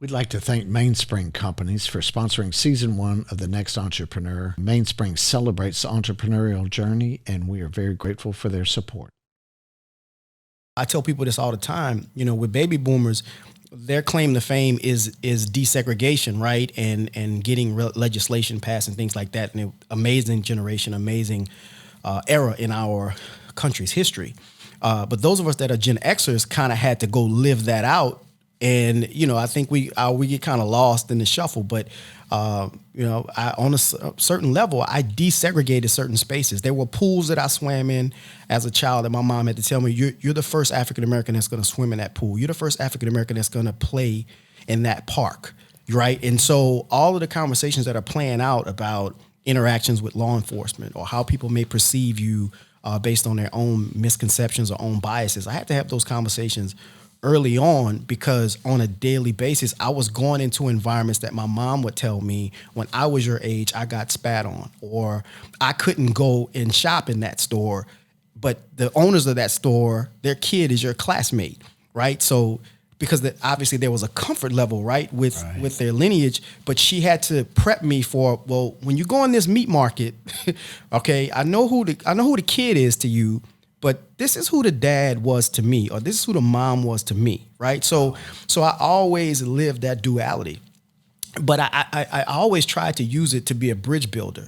We'd like to thank Mainspring Companies for sponsoring Season 1 of The Next Entrepreneur. Mainspring celebrates the entrepreneurial journey, and we are very grateful for their support. I tell people this all the time, with baby boomers, their claim to fame is desegregation, right? And getting legislation passed and things like that. And amazing generation, amazing era in our country's history. But those of us that are Gen Xers kind of had to go live that out. And, I think we get kind of lost in the shuffle. But, on a certain level, I desegregated certain spaces. There were pools that I swam in as a child that my mom had to tell me, you're the first African-American that's going to swim in that pool. You're the first African-American that's going to play in that park, right? And so all of the conversations that are playing out about interactions with law enforcement or how people may perceive you based on their own misconceptions or own biases, I had to have those conversations early on, because on a daily basis, I was going into environments that my mom would tell me when I was your age, I got spat on, or I couldn't go and shop in that store. But the owners of that store, their kid is your classmate, right? So because obviously there was a comfort level, right, with their lineage, but she had to prep me for, well, when you go in this meat market, okay, I know who the kid is to you, but this is who the dad was to me, or this is who the mom was to me, right? So I always lived that duality, but I always tried to use it to be a bridge builder.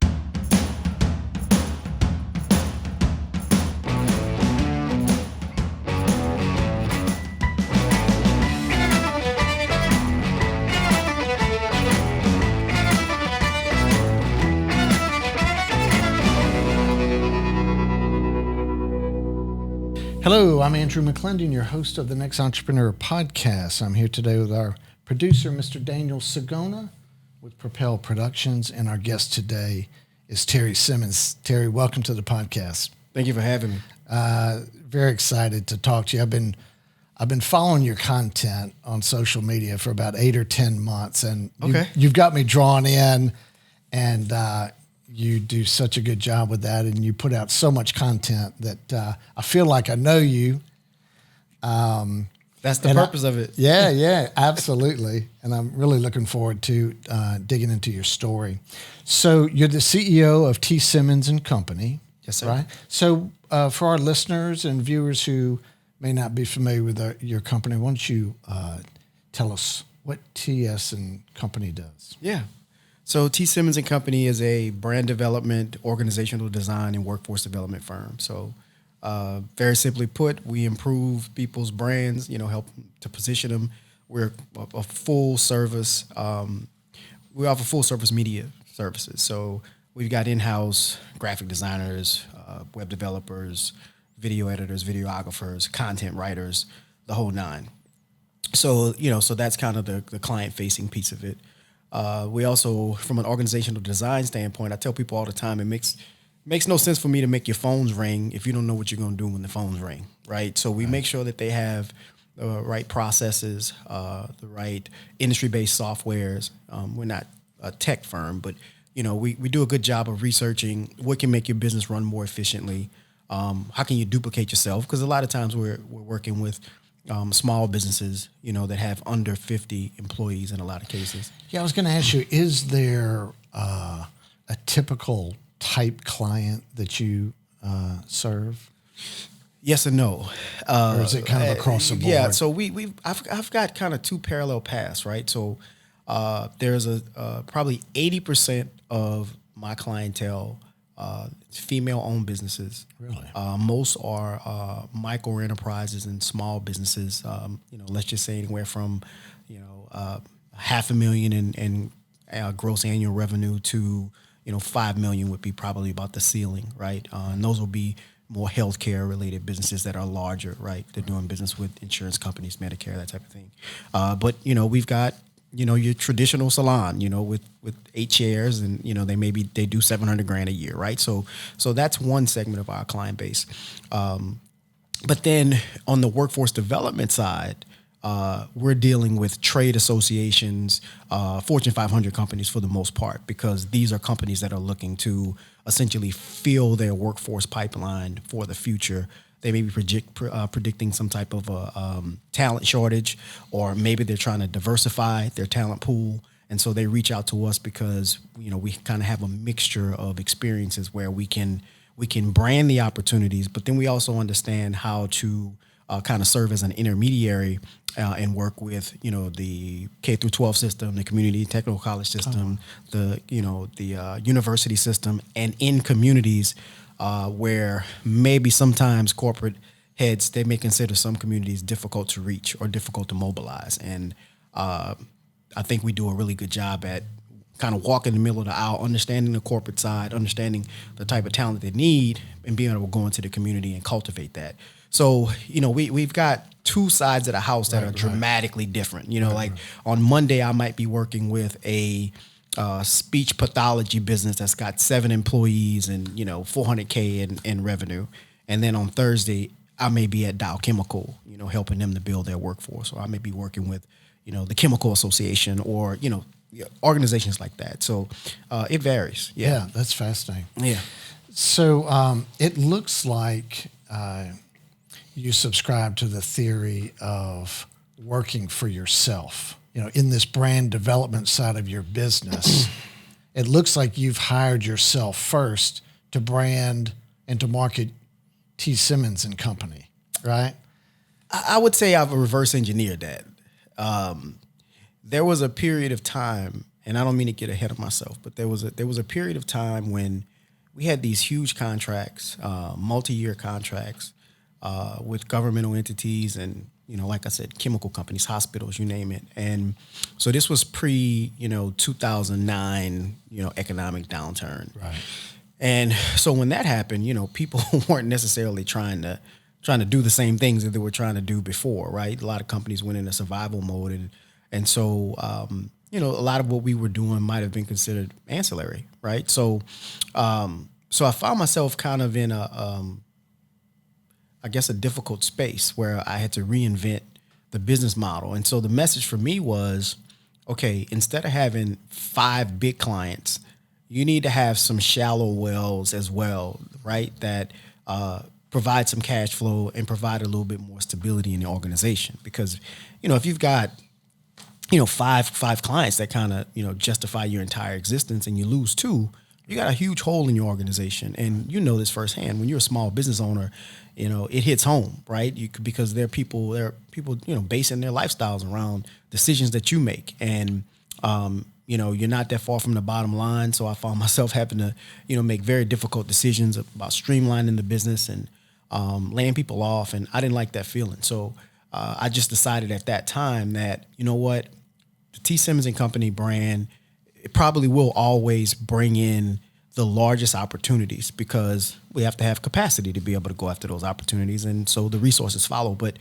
Hello, I'm Andrew McClendon, your host of the Next Entrepreneur podcast. I'm here today with our producer, Mr. Daniel Sagona, with Propel Productions, and our guest today is Terry Simmons. Terry, welcome to the podcast. Thank you for having me. Very excited to talk to you. I've been following your content on social media for about 8 or 10 months, and you've got me drawn in, and you do such a good job with that, and you put out so much content that I feel like I know you. That's the purpose of it. Yeah, absolutely. And I'm really looking forward to digging into your story. So you're the CEO of T. Simmons and Company. Yes, sir. Right? So for our listeners and viewers who may not be familiar with your company, why don't you tell us what TS and Company does? Yeah. So T. Simmons and Company is a brand development, organizational design, and workforce development firm. So very simply put, we improve people's brands, help to position them. We're a full service. We offer full service media services. So we've got in-house graphic designers, web developers, video editors, videographers, content writers, the whole nine. So, so that's kind of the client-facing piece of it. We also, from an organizational design standpoint, I tell people all the time, it makes no sense for me to make your phones ring if you don't know what you're going to do when the phones ring, right? So we make sure that they have the right processes, the right industry-based softwares. We're not a tech firm, but we do a good job of researching what can make your business run more efficiently. How can you duplicate yourself? Because a lot of times we're working with small businesses, that have under 50 employees in a lot of cases. Yeah, I was going to ask you, is there a typical type client that you serve? Yes and no. Or is it kind of across the board? Yeah, so I've got kind of two parallel paths, right? So there's probably 80% of my clientele female-owned businesses. Really? Most are micro enterprises and small businesses. Let's just say anywhere from $500,000 in gross annual revenue to $5 million would be probably about the ceiling, right? And those will be more healthcare related businesses that are larger, right? They're doing business with insurance companies, Medicare, that type of thing. But we've got your traditional salon, with 8 chairs, and they do $700,000 a year, right? So that's one segment of our client base. But then on the workforce development side, we're dealing with trade associations, Fortune 500 companies for the most part, because these are companies that are looking to essentially fill their workforce pipeline for the future. They may be predicting some type of talent shortage, or maybe they're trying to diversify their talent pool. And so they reach out to us because, we kind of have a mixture of experiences where we can brand the opportunities, but then we also understand how to kind of serve as an intermediary and work with, the K through 12 system, the community technical college system, the university system, and in communities where maybe sometimes corporate heads, they may consider some communities difficult to reach or difficult to mobilize. And I think we do a really good job at kind of walking in the middle of the aisle, understanding the corporate side, understanding the type of talent they need, and being able to go into the community and cultivate that. So, we've got two sides of the house that are dramatically different. On Monday, I might be working with a speech pathology business that's got 7 employees and, $400K in revenue. And then on Thursday, I may be at Dow Chemical, helping them to build their workforce. Or I may be working with, the Chemical Association or, organizations like that. So it varies. Yeah, that's fascinating. Yeah. So it looks like you subscribe to the theory of working for yourself. In this brand development side of your business, it looks like you've hired yourself first to brand and to market T. Simmons and Company, right? I would say I've reverse engineered that. There was a period of time, and I don't mean to get ahead of myself, but there was a period of time when we had these huge contracts, multi-year contracts with governmental entities and, like I said, chemical companies, hospitals, you name it. And so this was pre, 2009, economic downturn. Right. And so when that happened, people weren't necessarily trying to do the same things that they were trying to do before, right? A lot of companies went into survival mode, and so a lot of what we were doing might have been considered ancillary, right? So I found myself kind of in a difficult space where I had to reinvent the business model. And so the message for me was, okay, instead of having 5 big clients, you need to have some shallow wells as well, right? That provide some cash flow and provide a little bit more stability in the organization. Because, if you've got, 5 clients that kind of, justify your entire existence and you lose 2, you got a huge hole in your organization. And you know this firsthand. When you're a small business owner, it hits home, right? Because there are people, basing their lifestyles around decisions that you make. And, you're not that far from the bottom line. So I found myself having to, make very difficult decisions about streamlining the business and laying people off. And I didn't like that feeling. So I just decided at that time that, the T. Simmons and Company brand, it probably will always bring in the largest opportunities because we have to have capacity to be able to go after those opportunities. And so the resources follow. But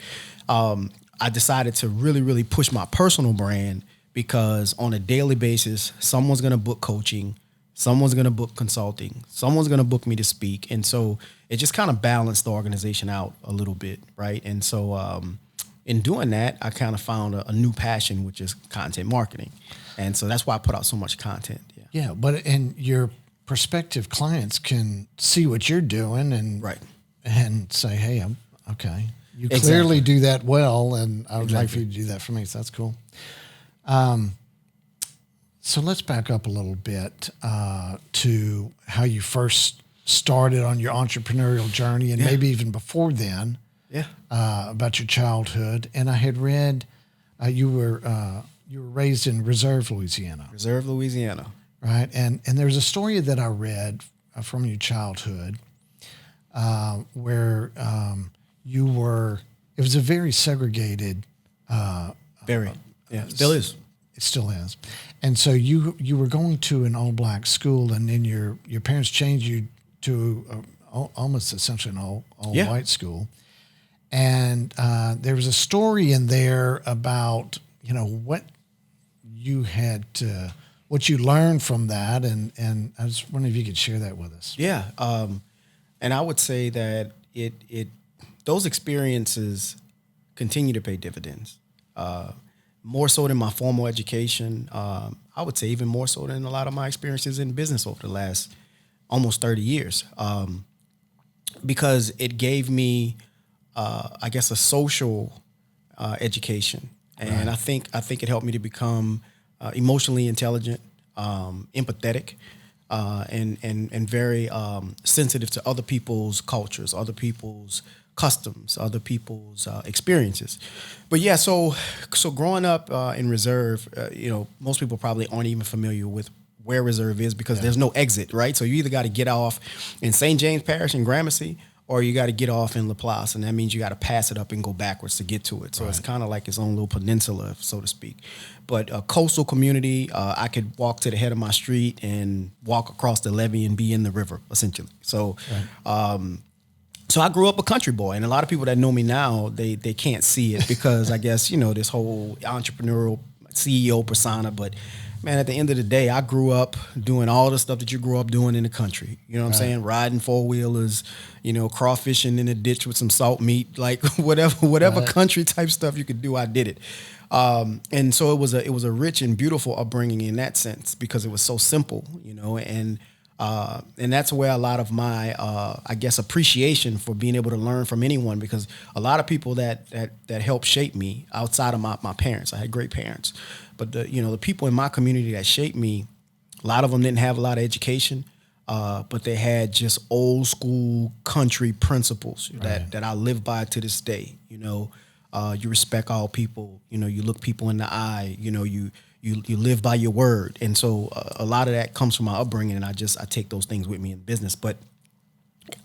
I decided to really, really push my personal brand because on a daily basis, someone's going to book coaching, someone's going to book consulting, someone's going to book me to speak. And so it just kind of balanced the organization out a little bit, right? And so in doing that, I kind of found a new passion, which is content marketing. And so that's why I put out so much content. Yeah, and your prospective clients can see what you're doing and say, hey, I'm okay. You clearly do that well, and I would like for you to do that for me. So that's cool. So let's back up a little bit to how you first started on your entrepreneurial journey, and maybe even before then. About your childhood. And I had read you were raised in Reserve, Louisiana. Reserve, Louisiana. Right. And there's a story that I read from your childhood where you were, it was a very segregated. Still is. It still is. And so you were going to an all-black school, and then your parents changed you to almost essentially an all-white school. And there was a story in there about, what you had to, what you learned from that. And I was wondering if you could share that with us. Yeah. And I would say that those experiences continue to pay dividends. More so than my formal education. I would say even more so than a lot of my experiences in business over the last almost 30 years. Because it gave me I guess, a social education, and I think it helped me to become emotionally intelligent, empathetic, and very sensitive to other people's cultures, other people's customs, other people's experiences. But yeah, so growing up in Reserve, most people probably aren't even familiar with where Reserve is because there's no exit, right? So you either got to get off in St. James Parish in Gramercy, or you got to get off in Laplace, and that means you got to pass it up and go backwards to get to it. So it's kind of like its own little peninsula, so to speak. But a coastal community, I could walk to the head of my street and walk across the levee and be in the river, essentially. So, so I grew up a country boy, and a lot of people that know me now, they can't see it because I guess, this whole entrepreneurial CEO persona, but man, at the end of the day, I grew up doing all the stuff that you grew up doing in the country. You know what I'm saying? Riding four-wheelers, crawfishing in the ditch with some salt meat, like whatever country type stuff you could do, I did it. And so it was a rich and beautiful upbringing in that sense because it was so simple, and that's where a lot of my, I guess, appreciation for being able to learn from anyone, because a lot of people that helped shape me outside of my parents, I had great parents, but the people in my community that shaped me, a lot of them didn't have a lot of education, but they had just old school country principles that I live by to this day. You respect all people, you look people in the eye, you live by your word. And so a lot of that comes from my upbringing, and I take those things with me in business. But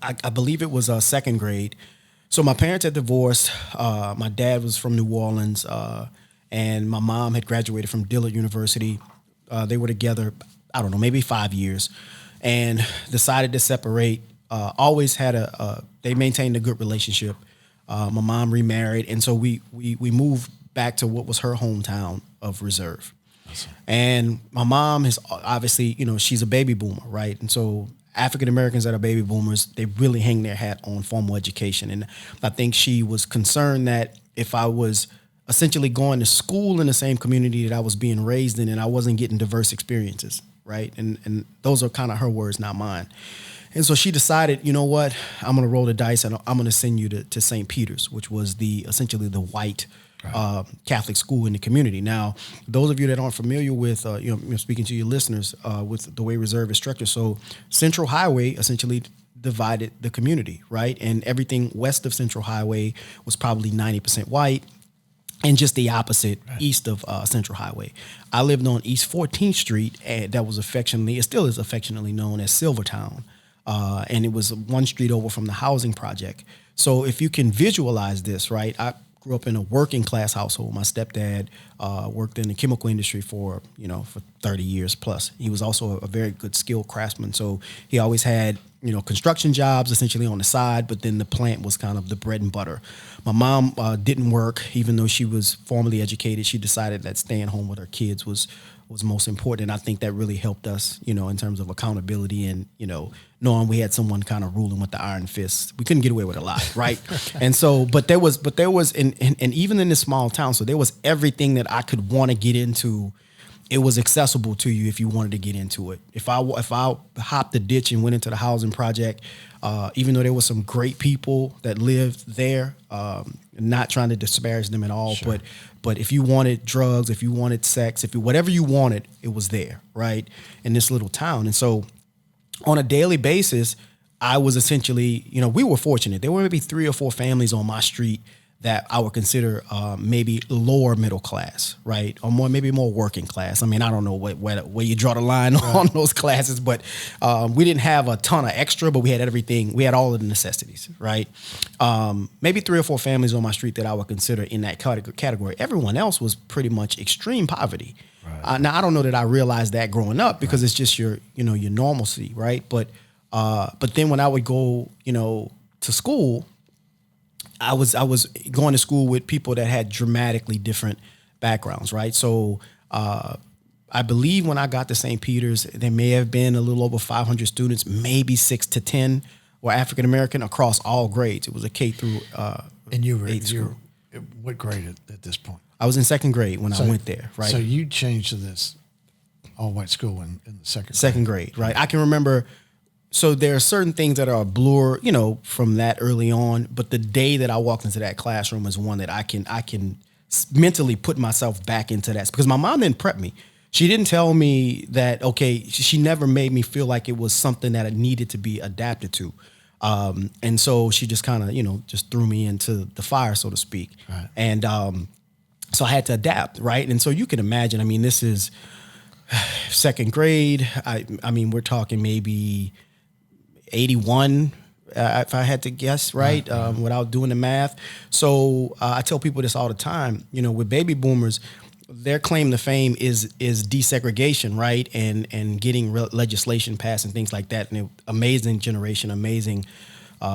I believe it was second grade. So my parents had divorced. My dad was from New Orleans, and my mom had graduated from Dillard University. They were together, I don't know, maybe 5 years, and decided to separate. Always had they maintained a good relationship. My mom remarried, and so we moved back to what was her hometown of Reserve. And my mom is obviously, she's a baby boomer, right? And so African Americans that are baby boomers, they really hang their hat on formal education. And I think she was concerned that if I was essentially going to school in the same community that I was being raised in, and I wasn't getting diverse experiences, right? And those are kind of her words, not mine. And so she decided, you know what, I'm going to roll the dice and I'm going to send you to St. Peter's, which was essentially the white Catholic school in the community. Now, those of you that aren't familiar with, speaking to your listeners, with the way Reserve is structured. So Central Highway essentially divided the community, right? And everything west of Central Highway was probably 90% white, and just the opposite east of Central Highway. I lived on East 14th Street, and that was it still is affectionately known as Silvertown. And it was one street over from the housing project. So if you can visualize this, right, I grew up in a working class household. My stepdad worked in the chemical industry for 30 years plus. He was also a very good skilled craftsman. So he always had, construction jobs essentially on the side, but then the plant was kind of the bread and butter. My mom didn't work, even though she was formally educated. She decided that staying home with her kids was most important. And I think that really helped us, in terms of accountability and, knowing we had someone kind of ruling with the iron fist. We couldn't get away with a lot, right? And so, but there was, and even in this small town, so there was everything that I could want to get into. It was accessible to you if you wanted to get into it. If I hopped the ditch and went into the housing project, even though there were some great people that lived there, not trying to disparage them at all, sure. But if you wanted drugs, if you wanted sex, whatever you wanted, it was there, right? In this little town. And so on a daily basis, I was essentially, we were fortunate. There were maybe 3 or 4 families on my street that I would consider maybe lower middle class, right? Or maybe more working class. I mean, I don't know where you draw the line on those classes, but we didn't have a ton of extra, but we had everything. We had all of the necessities, right? Maybe 3 or 4 families on my street that I would consider in that category. Everyone else was pretty much extreme poverty. Right. Now, I don't know that I realized that growing up because it's just your normalcy, right? But then when I would go, to school, I was going to school with people that had dramatically different backgrounds, right? So I believe when I got to St. Peter's, there may have been a little over 500 students, maybe 6 to 10 were African American across all grades. It was a K through and you were 8th school. What grade at this point? I was in 2nd grade when I went there, right? So you changed to this all-white school in the second grade, right? I can remember So there are certain things that are a blur, from that early on. But the day that I walked into that classroom is one that I can mentally put myself back into that, because my mom didn't prep me. She didn't tell me that, okay, she never made me feel like it was something that it needed to be adapted to. And so she just kind of, just threw me into the fire, so to speak. Right. And so I had to adapt, right? And so you can imagine, this is second grade. I mean, we're talking maybe 81, if I had to guess, right? Without doing the math. So I tell people this all the time, with baby boomers, their claim to fame is desegregation, right? And getting legislation passed and things like that. And amazing generation, amazing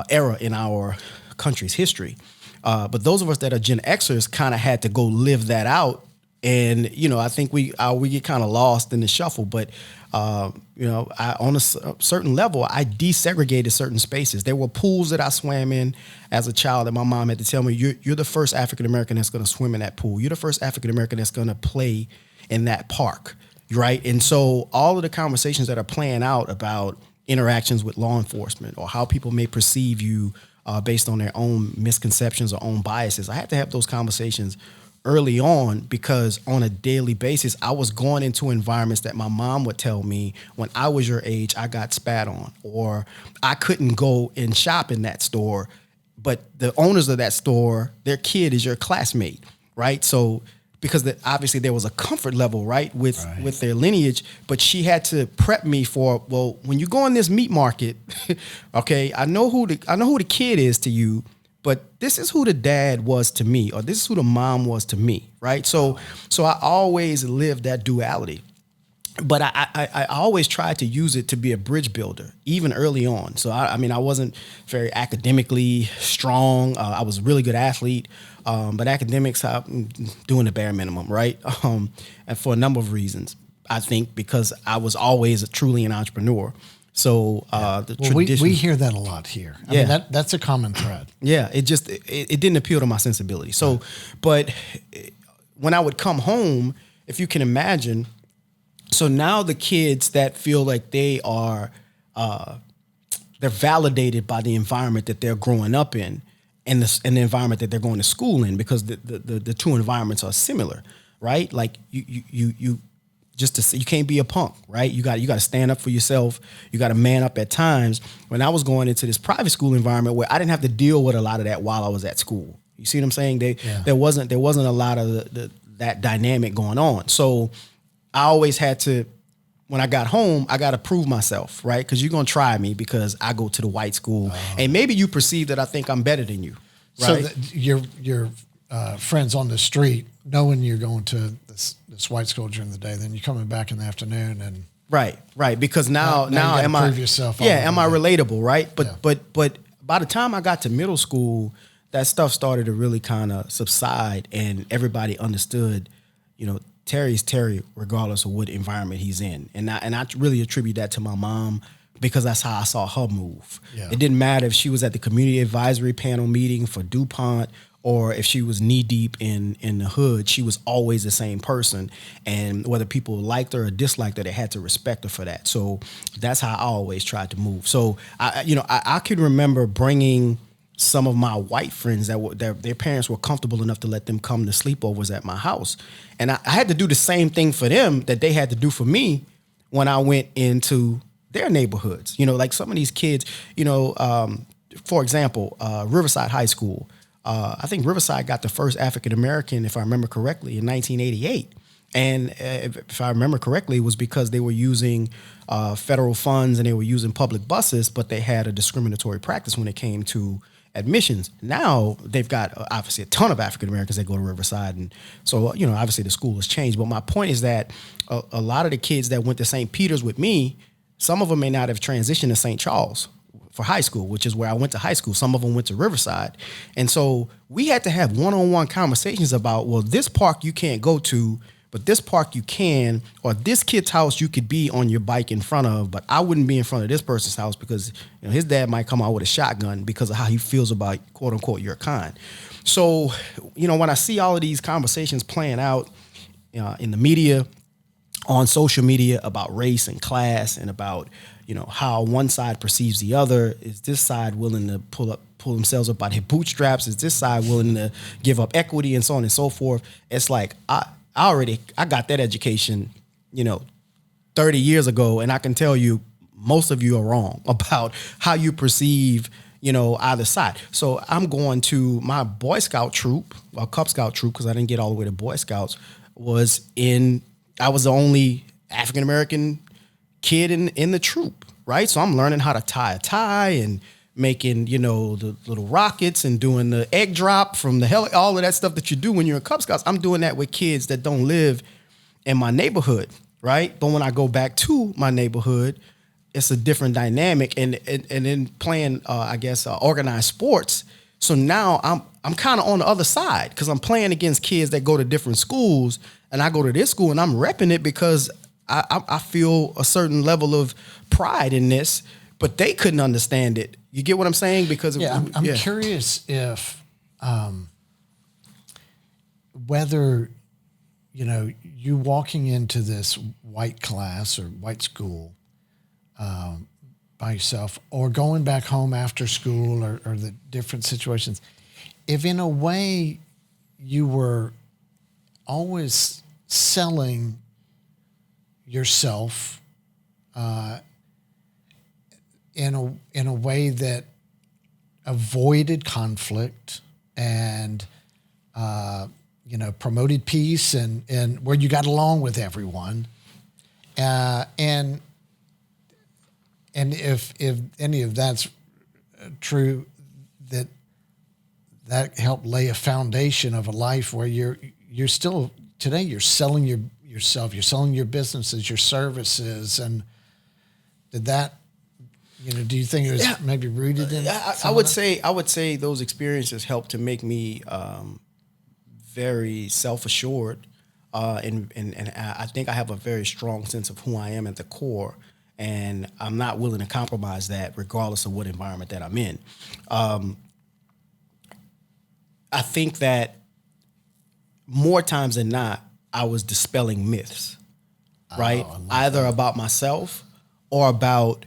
era in our country's history. But those of us that are Gen Xers kind of had to go live that out. And, I think we get kind of lost in the shuffle. But, on a certain level, I desegregated certain spaces. There were pools that I swam in as a child that my mom had to tell me, you're the first African-American that's going to swim in that pool. You're the first African-American that's going to play in that park, right? And so all of the conversations that are playing out about interactions with law enforcement or how people may perceive you based on their own misconceptions or own biases, I had to have those conversations early on, because on a daily basis, I was going into environments that my mom would tell me when I was your age, I got spat on, or I couldn't go and shop in that store, but the owners of that store, their kid is your classmate, right? So because obviously there was a comfort level, right, with their lineage, but she had to prep me for, well, when you go in this meat market, okay, I know who the kid is to you, but this is who the dad was to me, or this is who the mom was to me, right? So I always lived that duality. But I always tried to use it to be a bridge builder, even early on. So, I wasn't very academically strong. I was a really good athlete, but academics, I'm doing the bare minimum, right? And for a number of reasons. I think because I was always truly an entrepreneur. So we hear that a lot here. I mean, that's a common thread. Yeah, it didn't appeal to my sensibility. So, but when I would come home, if you can imagine, so now the kids that feel like they are, they're validated by the environment that they're growing up in, and the environment that they're going to school in, because the two environments are similar, right? Like you just to say, you can't be a punk, right? You got to stand up for yourself. You got to man up at times. When I was going into this private school environment where I didn't have to deal with a lot of that while I was at school. You see what I'm saying? There wasn't a lot of that dynamic going on. So I always had to, when I got home, I got to prove myself, right? Because you're going to try me because I go to the white school. And maybe you perceive that I think I'm better than you, right? So your friends on the street, knowing you're going to this white school during the day, then you're coming back in the afternoon and right. Because now am I prove yourself? Yeah, am I relatable? Right. But by the time I got to middle school, that stuff started to really kind of subside, and everybody understood, Terry's Terry, regardless of what environment he's in, and I really attribute that to my mom, because that's how I saw her move. Yeah. It didn't matter if she was at the community advisory panel meeting for DuPont, or if she was knee deep in the hood, she was always the same person. And whether people liked her or disliked her, they had to respect her for that. So that's how I always tried to move. So I could remember bringing some of my white friends that their parents were comfortable enough to let them come to sleepovers at my house. And I had to do the same thing for them that they had to do for me when I went into their neighborhoods. Like some of these kids, for example, Riverside High School. I think Riverside got the first African-American, if I remember correctly, in 1988. And if I remember correctly, it was because they were using federal funds and they were using public buses, but they had a discriminatory practice when it came to admissions. Now they've got obviously a ton of African-Americans that go to Riverside. And so, obviously the school has changed. But my point is that a lot of the kids that went to St. Peter's with me, some of them may not have transitioned to St. Charles for high school, which is where I went to high school. Some of them went to Riverside. And so we had to have one-on-one conversations about, well, this park you can't go to, but this park you can, or this kid's house you could be on your bike in front of, but I wouldn't be in front of this person's house because his dad might come out with a shotgun because of how he feels about, quote unquote, your kind. So, when I see all of these conversations playing out in the media, on social media about race and class and about, how one side perceives the other. Is this side willing to pull themselves up by their bootstraps? Is this side willing to give up equity, and so on and so forth? It's like I got that education, 30 years ago, and I can tell you most of you are wrong about how you perceive, either side. So I'm going to my Boy Scout troop, or Cub Scout troop, because I didn't get all the way to Boy Scouts. I was the only African American kid in the troop, right? So I'm learning how to tie a tie and making, the little rockets and doing the egg drop from the hell, all of that stuff that you do when you're in Cub Scouts. I'm doing that with kids that don't live in my neighborhood, right? But when I go back to my neighborhood, it's a different dynamic, and then playing, organized sports. So now I'm kind of on the other side, because I'm playing against kids that go to different schools, and I go to this school and I'm repping it because I feel a certain level of pride in this, but they couldn't understand it. You get what I'm saying? Because I'm curious if whether you walking into this white class or white school by yourself, or going back home after school, or the different situations, if in a way you were always selling yourself in a way that avoided conflict and promoted peace, and where you got along with everyone, and if any of that's true, that helped lay a foundation of a life where you're still today, you're selling yourself, you're selling your businesses, your services. And did that, do you think it was maybe rooted in? I would say those experiences helped to make me very self-assured, and I think I have a very strong sense of who I am at the core. And I'm not willing to compromise that, regardless of what environment that I'm in. I think that more times than not, I was dispelling myths, right? Either about myself or about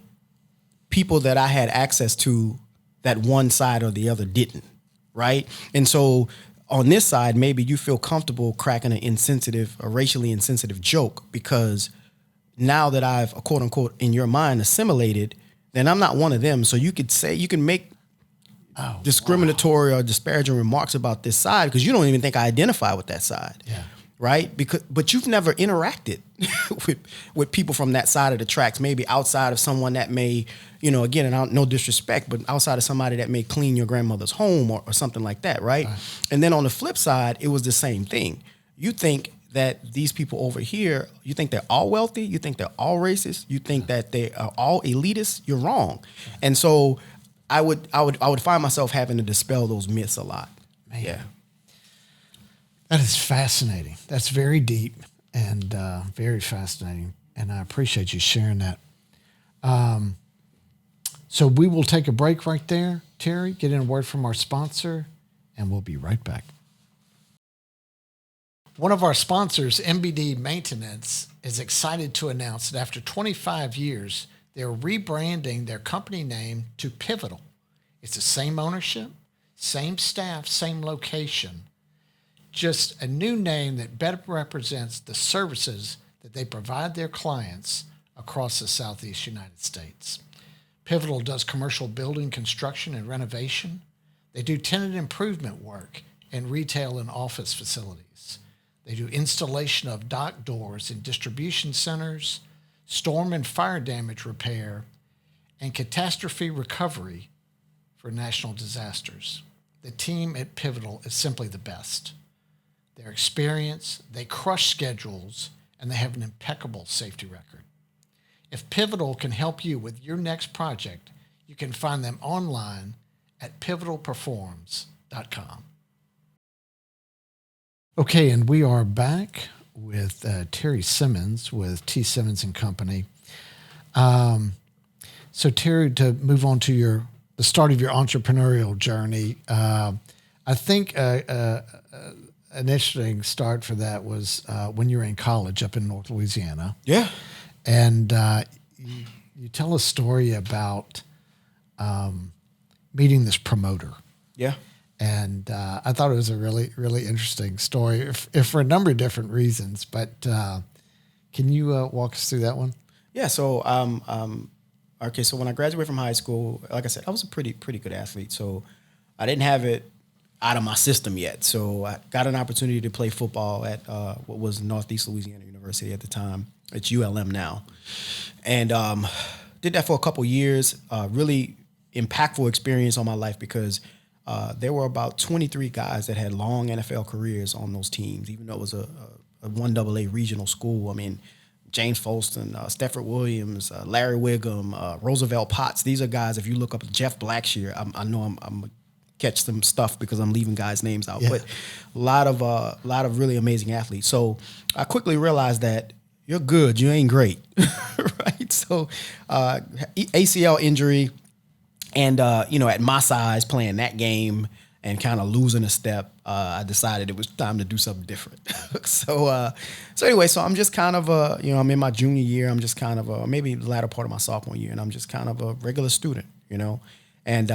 people that I had access to that one side or the other didn't, right? And so on this side, maybe you feel comfortable cracking an insensitive, a racially insensitive joke, because now that I've, quote unquote, in your mind assimilated, then I'm not one of them. So you can make discriminatory or disparaging remarks about this side, because you don't even think I identify with that side. Yeah. Right? But you've never interacted with people from that side of the tracks, maybe outside of someone that may, again, and no disrespect, but outside of somebody that may clean your grandmother's home or something like that, right? And then on the flip side, it was the same thing. You think that these people over here, you think they're all wealthy, you think they're all racist, you think that they are all elitists, you're wrong. And so I would find myself having to dispel those myths a lot. Man. Yeah. That is fascinating. That's very deep and very fascinating. And I appreciate you sharing that. So we will take a break right there, Terry, get in a word from our sponsor, and we'll be right back. One of our sponsors, MBD Maintenance, is excited to announce that after 25 years, they're rebranding their company name to Pivotal. It's the same ownership, same staff, same location, just a new name that better represents the services that they provide their clients across the Southeast United States. Pivotal does commercial building construction and renovation. They do tenant improvement work in retail and office facilities. They do installation of dock doors in distribution centers, storm and fire damage repair, and catastrophe recovery for national disasters. The team at Pivotal is simply the best. Their experience, they crush schedules, and they have an impeccable safety record. If Pivotal can help you with your next project, you can find them online at pivotalperforms.com. Okay, and we are back with Terry Simmons with T. Simmons and Company. So Terry, to move on to the start of your entrepreneurial journey, I think an interesting start for that was when you were in college up in North Louisiana. Yeah. And you tell a story about meeting this promoter. Yeah. And I thought it was a really, really interesting story, if for a number of different reasons. But can you walk us through that one? Yeah. So, okay. So when I graduated from high school, like I said, I was a pretty good athlete. So I didn't have it out of my system yet. So I got an opportunity to play football at what was Northeast Louisiana University at the time. It's ULM now, and did that for a couple years. Really impactful experience on my life because there were about 23 guys that had long NFL careers on those teams, even though it was a 1AA regional school. I mean, James Folston, Stefford Williams, Larry Wiggum, Roosevelt Potts. These are guys, if you look up Jeff Blackshear, I know I'm catch some stuff because I'm leaving guys' names out, but a lot of really amazing athletes. So I quickly realized that you're good, you ain't great, right? So ACL injury, and at my size, playing that game and kind of losing a step, I decided it was time to do something different. So anyway, I'm just kind of I'm in my junior year. I'm just kind of maybe the latter part of my sophomore year, and I'm just kind of a regular student, and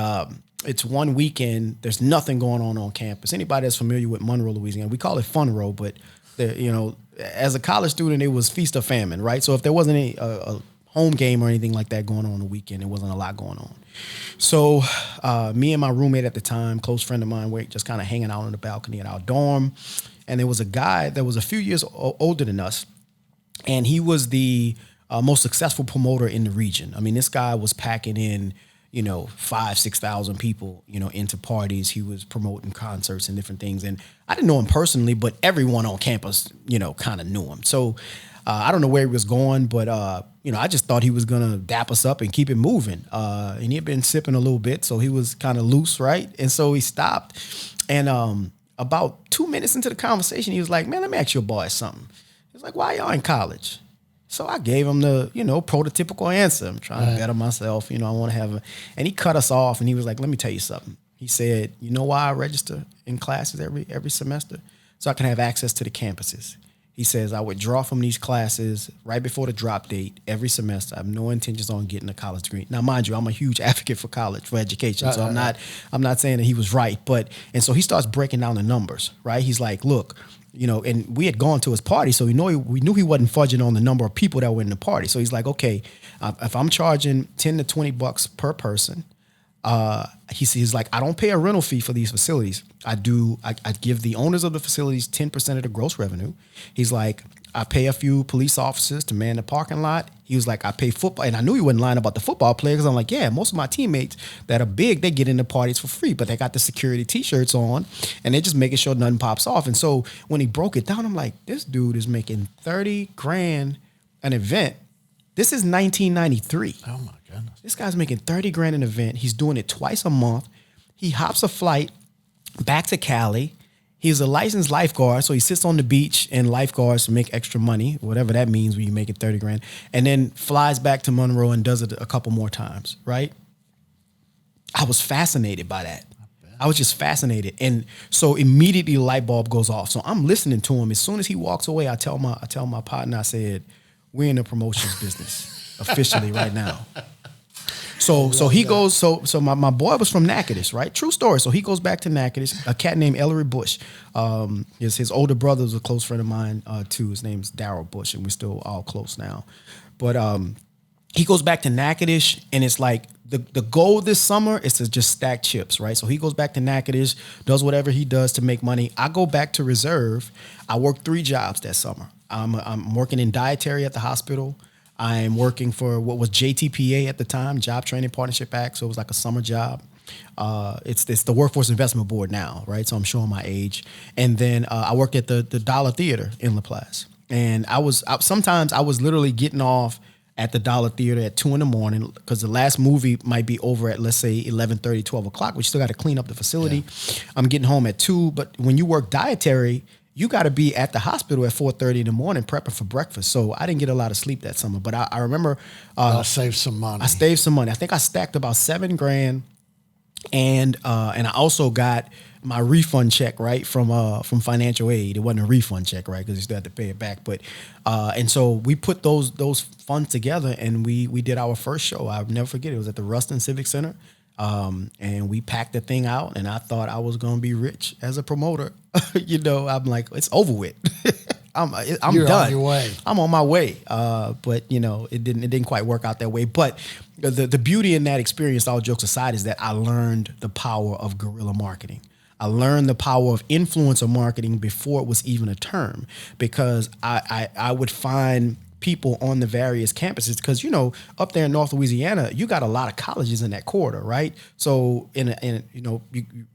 it's one weekend. There's nothing going on campus. Anybody that's familiar with Monroe, Louisiana, we call it Fun Row, but as a college student, it was feast or famine, right? So if there wasn't a home game or anything like that going on the weekend, there wasn't a lot going on. So me and my roommate at the time, close friend of mine, were just kind of hanging out on the balcony at our dorm, and there was a guy that was a few years older than us, and he was the most successful promoter in the region. I mean, this guy was packing in 5,000-6,000 people, into parties. He was promoting concerts and different things. And I didn't know him personally, but everyone on campus, kind of knew him. So I don't know where he was going, but, I just thought he was going to dap us up and keep it moving. And he had been sipping a little bit, so he was kind of loose, right? And so he stopped. And about 2 minutes into the conversation, he was like, "Man, let me ask your boy something." He was like, "Why y'all in college?" So I gave him the, prototypical answer. I'm trying to better myself. I want to have and he cut us off and he was like, "Let me tell you something." He said, "You know why I register in classes every semester? So I can have access to the campuses." He says, "I withdraw from these classes right before the drop date every semester. I have no intentions on getting a college degree." Now, mind you, I'm a huge advocate for college, for education. So I'm not saying that he was right, and so he starts breaking down the numbers, right? He's like, "Look, and we had gone to his party, so we knew he wasn't fudging on the number of people that were in the party. So he's like, okay, if I'm charging $10 to $20 per person, he's like, I don't pay a rental fee for these facilities. I give the owners of the facilities 10% of the gross revenue. He's like, I pay a few police officers to man the parking lot. He was like, I pay football. And I knew he wasn't lying about the football players. Because I'm like, yeah, most of my teammates that are big, they get into parties for free, but they got the security T-shirts on and they're just making sure nothing pops off. And so when he broke it down, I'm like, this dude is making $30,000 an event. This is 1993. Oh my goodness. This guy's making $30,000 an event. He's doing it twice a month. He hops a flight back to Cali. He's a licensed lifeguard, so he sits on the beach and lifeguards to make extra money, whatever that means when you make it $30,000, and then flies back to Monroe and does it a couple more times, right? I was fascinated by that. I was just fascinated. And so immediately the light bulb goes off. So I'm listening to him. As soon as he walks away, I tell my partner, I said, "We're in the promotions business officially right now." So he goes, so my boy was from Natchitoches, right? True story. So he goes back to Natchitoches. A cat named Ellery Bush. His older brother was a close friend of mine too. His name's Darryl Bush, and we're still all close now. But he goes back to Natchitoches, and it's like the goal this summer is to just stack chips, right? So he goes back to Natchitoches, does whatever he does to make money. I go back to Reserve. I work 3 jobs that summer. I'm working in dietary at the hospital. I'm working for what was JTPA at the time, Job Training Partnership Act. So it was like a summer job. It's the Workforce Investment Board now, right? So I'm showing my age. And then I worked at the Dollar Theater in La Place. And sometimes I was literally getting off at the Dollar Theater at 2 a.m. because the last movie might be over at, let's say, 11:30, 12 o'clock. We still got to clean up the facility. Yeah. I'm getting home at 2. But when you work dietary, you got to be at the hospital at 4:30 in the morning prepping for breakfast. So I didn't get a lot of sleep that summer. But I remember... I saved some money. I saved some money. I think I stacked about $7,000 And I also got my refund check, right, from financial aid. It wasn't a refund check, right, because you still had to pay it back. But and so we put those funds together, and we did our first show. I'll never forget. It was at the Ruston Civic Center, and we packed the thing out. And I thought I was going to be rich as a promoter. I'm like, it's over with. You're done. On your way. I'm on my way. But it didn't quite work out that way. But the beauty in that experience, all jokes aside, is that I learned the power of guerrilla marketing. I learned the power of influencer marketing before it was even a term, because I would find people on the various campuses, because up there in North Louisiana, you got a lot of colleges in that corridor, right? So you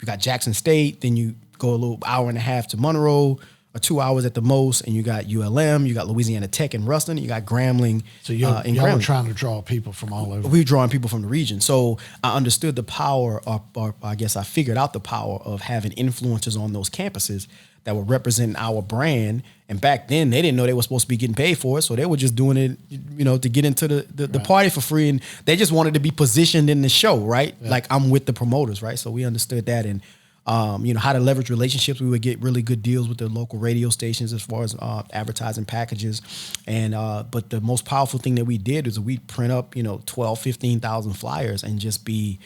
got Jackson State, then you go a little hour and a half to Monroe, or 2 hours at the most, and you got ULM, you got Louisiana Tech and Ruston, you got Grambling. So y'all were trying to draw people from all over. We were drawing people from the region. So I understood the power, or I guess I figured out the power of having influencers on those campuses that were representing our brand. And back then, they didn't know they were supposed to be getting paid for it, so they were just doing it, to get into the party for free, and they just wanted to be positioned in the show, right? Yeah. Like, I'm with the promoters, right? So we understood that, and how to leverage relationships. We would get really good deals with the local radio stations as far as advertising packages. And but the most powerful thing that we did was we print up 12, 15,000 flyers and just be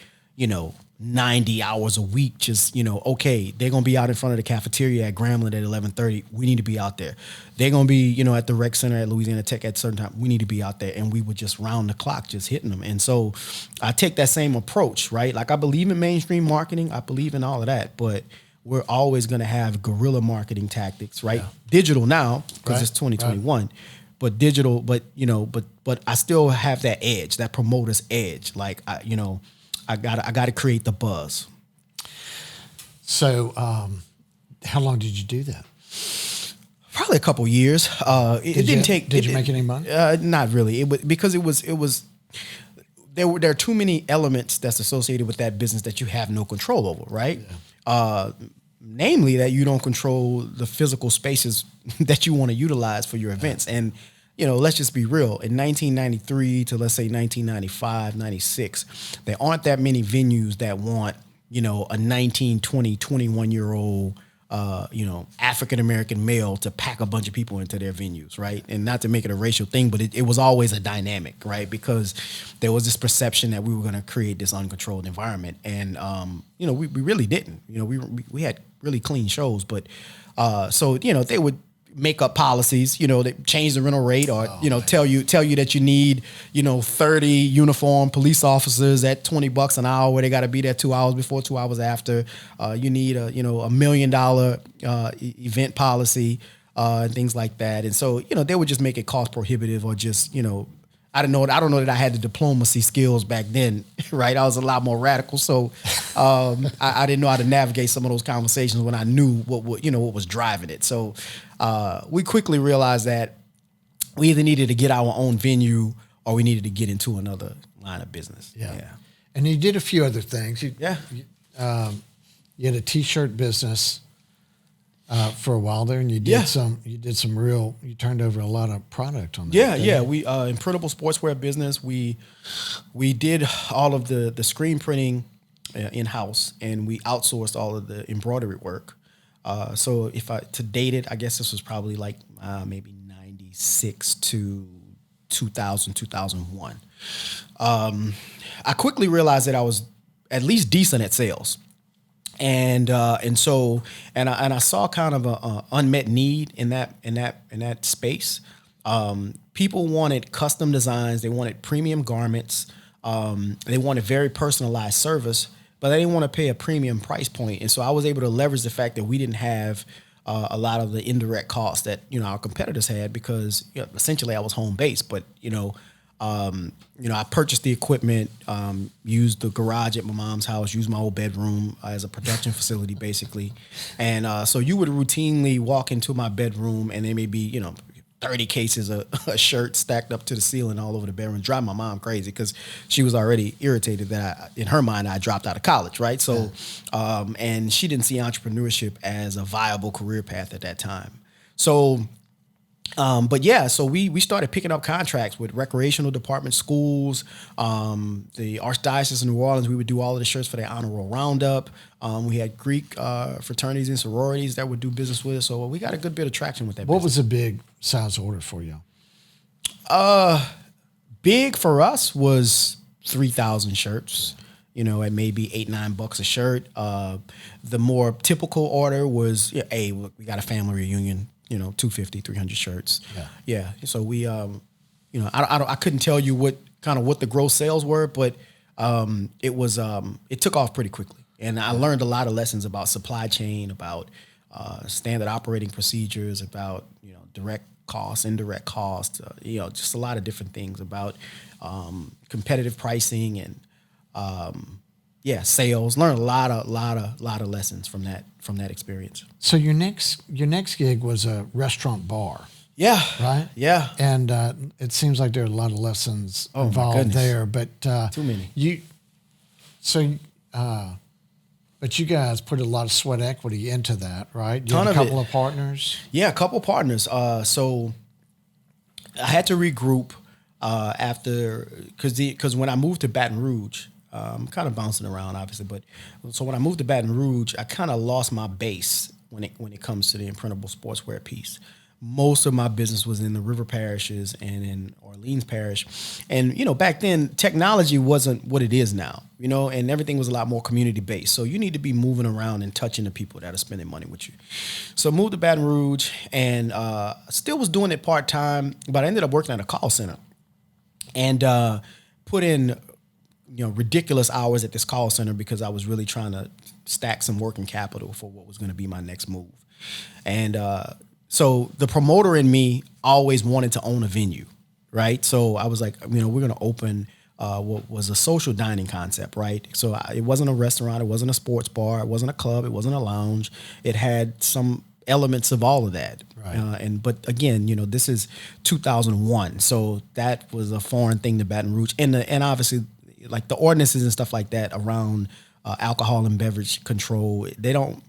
90 hours a week, just, okay, they're going to be out in front of the cafeteria at Grambling at 11:30. We need to be out there. They're going to be, at the rec center at Louisiana Tech at a certain time. We need to be out there. And we would just round the clock, just hitting them. And so I take that same approach, right? Like, I believe in mainstream marketing. I believe in all of that, but we're always going to have guerrilla marketing tactics, right? Yeah. Digital now, because it's 2021. Right. But digital, but I still have that edge, that promoter's edge. Like, I gotta create the buzz. So, how long did you do that? Probably a couple years. It didn't take. Did you make any money? Not really. Because it was. There are too many elements that's associated with that business that you have no control over, right? Yeah. Namely, that you don't control the physical spaces that you want to utilize for your events. And let's just be real. In 1993 to, let's say, 1995, 96, there aren't that many venues that want, a 19, 20, 21-year-old, African-American male to pack a bunch of people into their venues, right? And not to make it a racial thing, but it was always a dynamic, right? Because there was this perception that we were going to create this uncontrolled environment. And, we really didn't. We had really clean shows, but so they would make up policies, they change the rental rate, or tell you that you need 30 uniformed police officers at $20 an hour, where they got to be there 2 hours before, 2 hours after. You need a $1 million event policy, and things like that. And so they would just make it cost prohibitive, or just I don't know that I had the diplomacy skills back then, right? I was a lot more radical, so I didn't know how to navigate some of those conversations when I knew what was driving it. So we quickly realized that we either needed to get our own venue, or we needed to get into another line of business. Yeah. And you did a few other things. You had a T-shirt business for a while there, and you did you turned over a lot of product on that. Yeah. We in printable sportswear business, we did all of the screen printing in-house, and we outsourced all of the embroidery work. So to date it, I guess this was probably like maybe 96 to 2000, 2001. I quickly realized that I was at least decent at sales. And so I saw kind of a unmet need in that space. People wanted custom designs. They wanted premium garments. They wanted very personalized service, but they didn't want to pay a premium price point. And so I was able to leverage the fact that we didn't have a lot of the indirect costs that our competitors had, because essentially I was home based. But I purchased the equipment, used the garage at my mom's house, used my old bedroom as a production facility, basically. And so you would routinely walk into my bedroom, and there may be 30 cases of shirts stacked up to the ceiling all over the bedroom, drive my mom crazy, because she was already irritated that in her mind I dropped out of college, right? So, and she didn't see entrepreneurship as a viable career path at that time. So But yeah, so we started picking up contracts with recreational departments, schools, the Archdiocese of New Orleans. We would do all of the shirts for their honor roll roundup. We had Greek fraternities and sororities that would do business with us. So we got a good bit of traction with that. What was a big size order for you? Big for us was 3,000 shirts. At maybe $8-9 a shirt. The more typical order was, hey, look, we got a family reunion. 250, 300 shirts. Yeah. So we, I couldn't tell you what the gross sales were, but it took off pretty quickly. And I learned a lot of lessons about supply chain, about standard operating procedures, about, direct costs, indirect costs, just a lot of different things about competitive pricing and, sales. Learned a lot of lessons from that experience. So your next gig was a restaurant bar. Yeah. Right? Yeah. And it seems like there are a lot of lessons involved there, but too many. But you guys put a lot of sweat equity into that, right? You Ton had a of couple it. of partners. Yeah, a couple partners. So I had to regroup after because when I moved to Baton Rouge, I'm kind of bouncing around, obviously, but so when I moved to Baton Rouge, I kind of lost my base when it comes to the imprintable sportswear piece. Most of my business was in the river parishes and in Orleans Parish. And, back then, technology wasn't what it is now, and everything was a lot more community-based. So you need to be moving around and touching the people that are spending money with you. So I moved to Baton Rouge and still was doing it part-time, but I ended up working at a call center and put in, ridiculous hours at this call center because I was really trying to stack some working capital for what was going to be my next move. And so the promoter in me always wanted to own a venue, right? So I was like, we're going to open what was a social dining concept, right? So it wasn't a restaurant, it wasn't a sports bar, it wasn't a club, it wasn't a lounge. It had some elements of all of that. Right. But again, this is 2001, so that was a foreign thing to Baton Rouge, and obviously, like the ordinances and stuff like that around alcohol and beverage control, they don't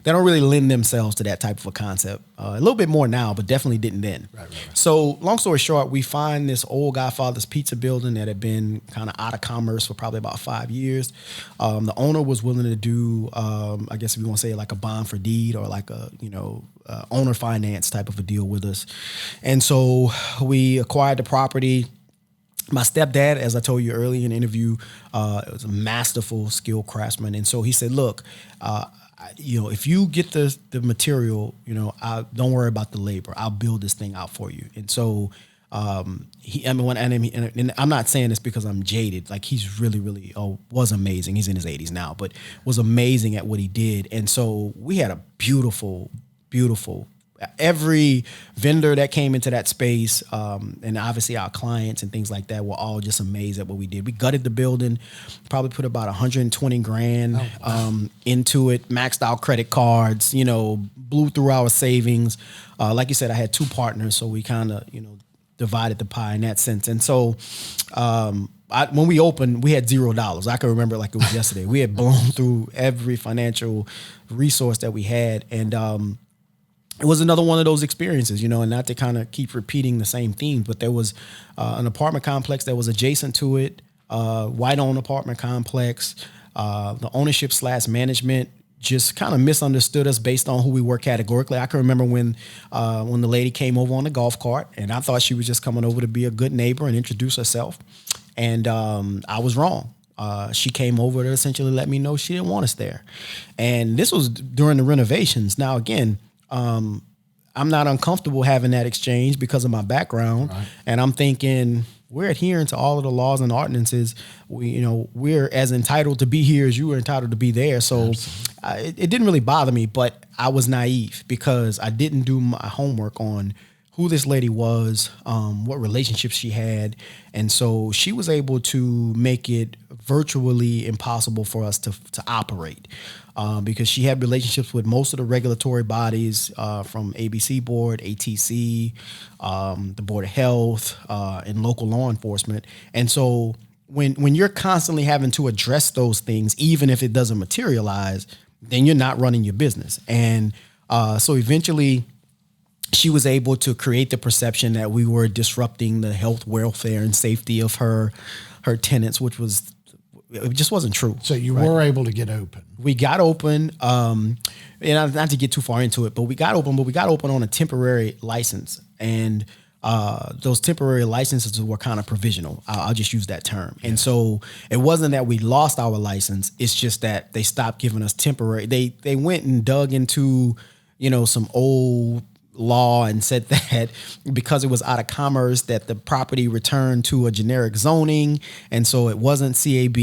really lend themselves to that type of a concept. A little bit more now, but definitely didn't then. Right. So long story short, we find this old Godfather's Pizza building that had been kind of out of commerce for probably about 5 years. The owner was willing to do, I guess if you want to say like a bond for deed or like a, owner finance type of a deal with us. And so we acquired the property. My stepdad, as I told you earlier in the interview, was a masterful, skilled craftsman. And so he said, look, if you get the material, don't worry about the labor. I'll build this thing out for you. And so and I'm not saying this because I'm jaded. Like he's really, really was amazing. He's in his 80s now, but was amazing at what he did. And so we had a beautiful, beautiful. Every vendor that came into that space, and obviously our clients and things like that, were all just amazed at what we did. We gutted the building, probably put about $120,000 into it, maxed out credit cards, blew through our savings. Like you said, I had two partners, so we kind of, divided the pie in that sense. And so when we opened, we had $0. I can remember it like it was yesterday. We had blown through every financial resource that we had, and it was another one of those experiences, and not to kind of keep repeating the same theme, but there was an apartment complex that was adjacent to it, white-owned apartment complex. The ownership / management just kind of misunderstood us based on who we were categorically. I can remember when the lady came over on the golf cart, and I thought she was just coming over to be a good neighbor and introduce herself, and I was wrong. She came over to essentially let me know she didn't want us there, and this was during the renovations. Now, again, I'm not uncomfortable having that exchange because of my background. Right. And I'm thinking we're adhering to all of the laws and ordinances. We're as entitled to be here as you were entitled to be there. So it didn't really bother me, but I was naive because I didn't do my homework on who this lady was, what relationships she had. And so she was able to make it virtually impossible for us to operate. Because she had relationships with most of the regulatory bodies from ABC Board, ATC, the Board of Health, and local law enforcement. And so when you're constantly having to address those things, even if it doesn't materialize, then you're not running your business. And so eventually she was able to create the perception that we were disrupting the health, welfare, and safety of her tenants, which it just wasn't true. So you were able to get open. We got open, and not to get too far into it, but we got open on a temporary license, and those temporary licenses were kind of provisional. I'll just use that term. Yeah. And so it wasn't that we lost our license. It's just that they stopped giving us temporary. They went and dug into, some old law and said that because it was out of commerce that the property returned to a generic zoning, and so it wasn't CAB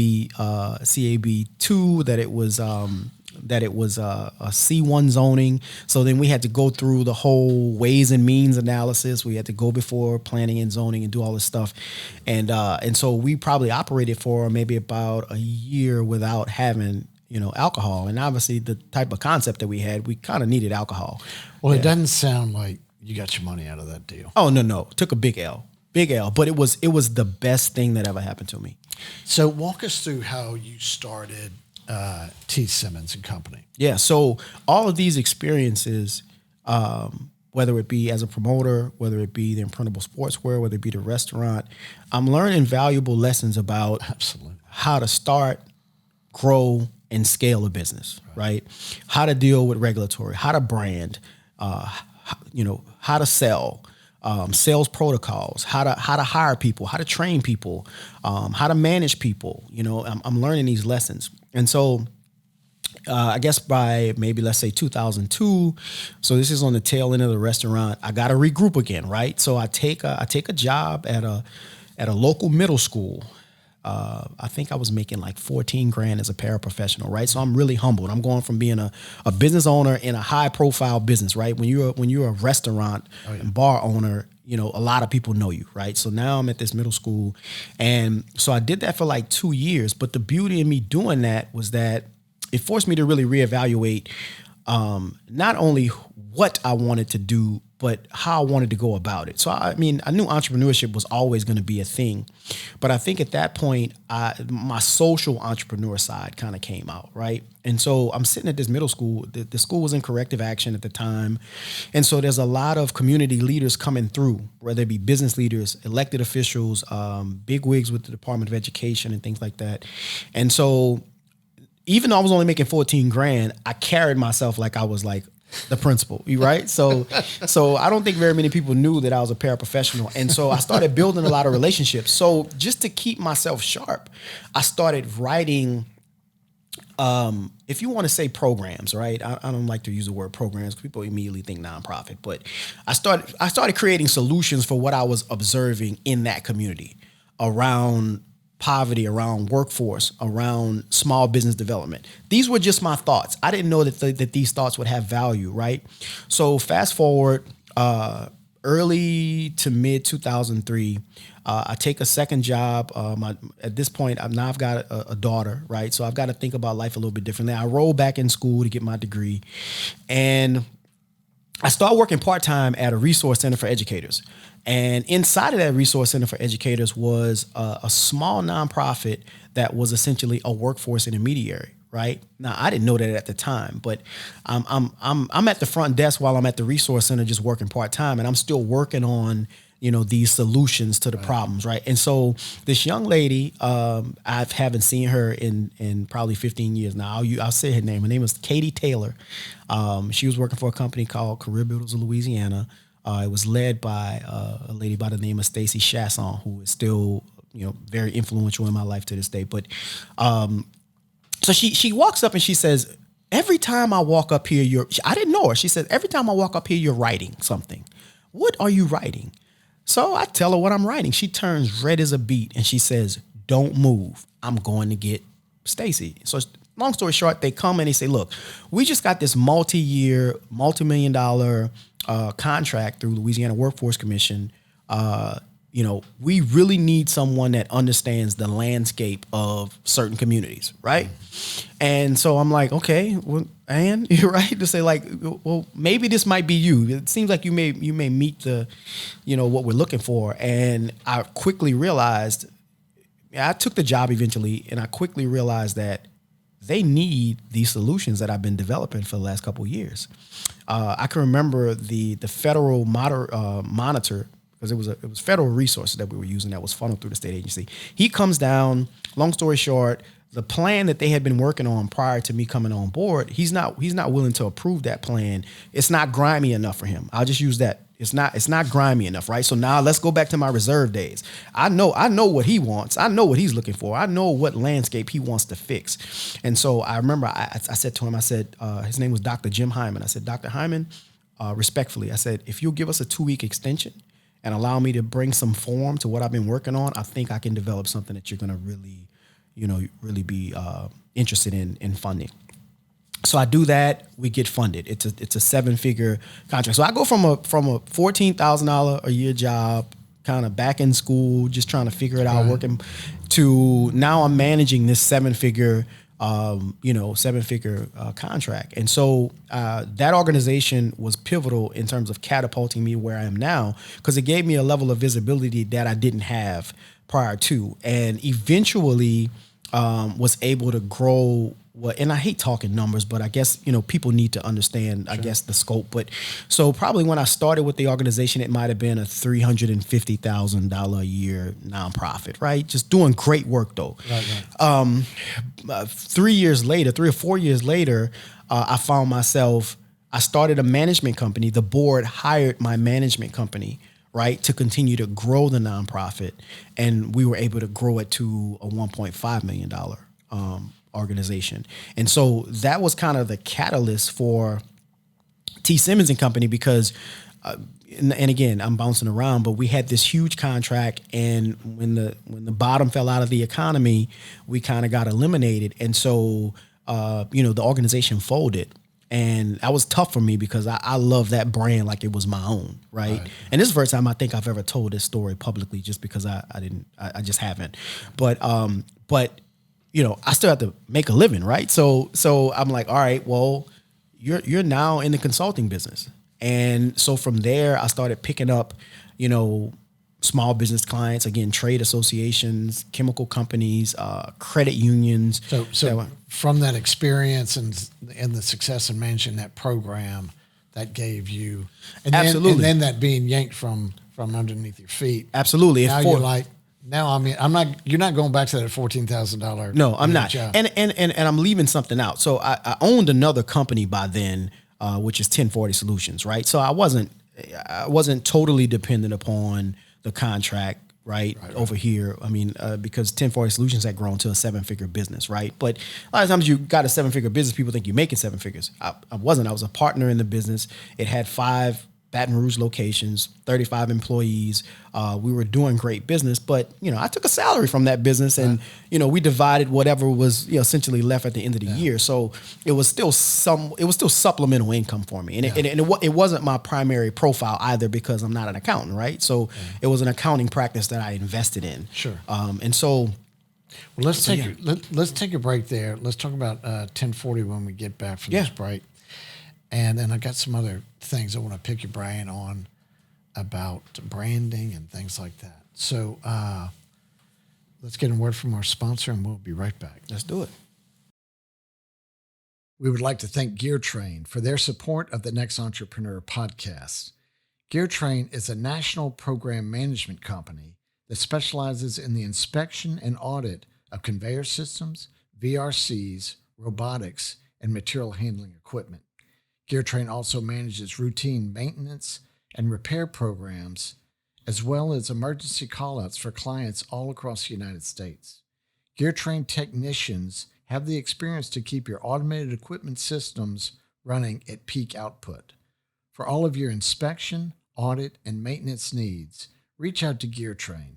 2, that it was a C1 zoning. So then we had to go through the whole ways and means analysis. We had to go before planning and zoning and do all this stuff, and so we probably operated for maybe about a year without having alcohol. And obviously the type of concept that we had, we kind of needed alcohol. Well, It doesn't sound like you got your money out of that deal. Oh, no. Took a big L, but it was the best thing that ever happened to me. So walk us through how you started T. Simmons and Company. Yeah. So all of these experiences, whether it be as a promoter, whether it be the imprintable sportswear, whether it be the restaurant, I'm learning valuable lessons about how to start, grow, and scale a business, right? How to deal with regulatory, how to brand, how to sell, sales protocols, how to hire people, how to train people, how to manage people. I'm learning these lessons. And so I guess by maybe, let's say 2002, so this is on the tail end of the restaurant, I got to regroup again, right? So I take a job at a local middle school. I think I was making like $14,000 as a paraprofessional, right? So I'm really humbled. I'm going from being a business owner in a high profile business, right? When you're a restaurant and bar owner, a lot of people know you, right? So now I'm at this middle school, and so I did that for like 2 years. But the beauty of me doing that was that it forced me to really reevaluate not only what I wanted to do, but how I wanted to go about it. So, I knew entrepreneurship was always going to be a thing. But I think at that point, my social entrepreneur side kind of came out, right? And so I'm sitting at this middle school. The school was in corrective action at the time. And so there's a lot of community leaders coming through, whether it be business leaders, elected officials, big wigs with the Department of Education and things like that. And so even though I was only making $14,000, I carried myself like I was like the principal, right? So I don't think very many people knew that I was a paraprofessional. And so I started building a lot of relationships. So just to keep myself sharp, I started writing, if you want to say programs, right? I don't like to use the word programs because people immediately think nonprofit, but I started creating solutions for what I was observing in that community around poverty, around workforce, around small business development. These were just my thoughts. I didn't know that these thoughts would have value, right? So fast forward, early to mid 2003, I take a second job. At this point, I've got a daughter, right? So I've got to think about life a little bit differently. I roll back in school to get my degree, and I started working part-time at a resource center for educators. And inside of that resource center for educators was a small nonprofit that was essentially a workforce intermediary, right? Now, I didn't know that at the time, but I'm at the front desk while I'm at the resource center just working part-time, and I'm still working on these solutions to the problems, right? And so this young lady, I haven't seen her in probably 15 years now. I'll say her name. Her name is Katie Taylor. She was working for a company called Career Builders of Louisiana. It was led by a lady by the name of Stacy Chasson, who is still, very influential in my life to this day. But so she walks up and she says, "Every time I walk up here, I didn't know her. She said, "Every time I walk up here, you're writing something. What are you writing?" So I tell her what I'm writing. She turns red as a beet and she says, "Don't move. I'm going to get Stacy." So long story short, they come and they say, "Look, we just got this multi-year, multi-million-dollar contract through Louisiana Workforce Commission. We really need someone that understands the landscape of certain communities, right?" And so I'm like, okay, well, and you're right to say like, well, maybe this might be you. It seems like you may meet the, what we're looking for. And I quickly realized, I took the job eventually, and I quickly realized that they need these solutions that I've been developing for the last couple of years. I can remember the federal monitor, because it was federal resources that we were using that was funneled through the state agency. He comes down, long story short, the plan that they had been working on prior to me coming on board, he's not willing to approve that plan. It's not grimy enough for him. I'll just use that. It's not grimy enough, right? So now let's go back to my reserve days. I know what he wants. I know what he's looking for. I know what landscape he wants to fix. And so I remember I said to him, I said, his name was Dr. Jim Hyman. I said, Dr. Hyman, respectfully, I said, if you'll give us a 2-week extension and allow me to bring some form to what I've been working on, I think I can develop something that you're going to really be interested in funding. So I do that. We get funded. It's a 7-figure contract. So I go from a $14,000 a year job, kind of back in school, just trying to figure it out, working, to now I'm managing this 7-figure contract. And so that organization was pivotal in terms of catapulting me where I am now, because it gave me a level of visibility that I didn't have prior to, and eventually was able to grow. And I hate talking numbers, but I guess, people need to understand, I guess, the scope. But so probably when I started with the organization, it might have been a $350,000 a year nonprofit, right? Just doing great work, though. Right. 3 or 4 years later, I found myself, I started a management company. The board hired my management company, right, to continue to grow the nonprofit. And we were able to grow it to a $1.5 million organization. And so that was kind of the catalyst for T. Simmons and Company, because, and again, I'm bouncing around, but we had this huge contract, and when the bottom fell out of the economy, we kind of got eliminated. And so, the organization folded. And that was tough for me because I love that brand like it was my own, right? And this is the first time I think I've ever told this story publicly, just because I just haven't. But I still have to make a living, right? So I'm like, all right, well, you're now in the consulting business. And so from there, I started picking up, small business clients, again, trade associations, chemical companies, credit unions. So from that experience and the success in managing that program, that gave you, absolutely, and then that being yanked from underneath your feet. Absolutely. Now you're like, you're not going back to that $14,000. No, I'm not. Job. And I'm leaving something out. So I owned another company by then, which is 1040 Solutions, right? So I wasn't totally dependent upon the contract, right. Over here. I mean, because 1040 Solutions had grown to a 7-figure business, right? But a lot of times you got a 7-figure business, people think you're making 7 figures. I wasn't. I was a partner in the business. It had 5 Baton Rouge locations, 35 employees. We were doing great business, but I took a salary from that business, and we divided whatever was essentially left at the end of the year. So it was still supplemental income for me, and it wasn't my primary profile either, because I'm not an accountant, right? So it was an accounting practice that I invested in. Sure. And so, well, let's take a break there. Let's talk about 1040 when we get back from this break. And then I got some other things I want to pick your brain on about branding and things like that. So let's get a word from our sponsor, and we'll be right back. Let's do it. We would like to thank GearTrain for their support of the Next Entrepreneur podcast. GearTrain is a national program management company that specializes in the inspection and audit of conveyor systems, VRCs, robotics, and material handling equipment. GearTrain also manages routine maintenance and repair programs, as well as emergency callouts for clients all across the United States. GearTrain technicians have the experience to keep your automated equipment systems running at peak output. For all of your inspection, audit, and maintenance needs, reach out to GearTrain.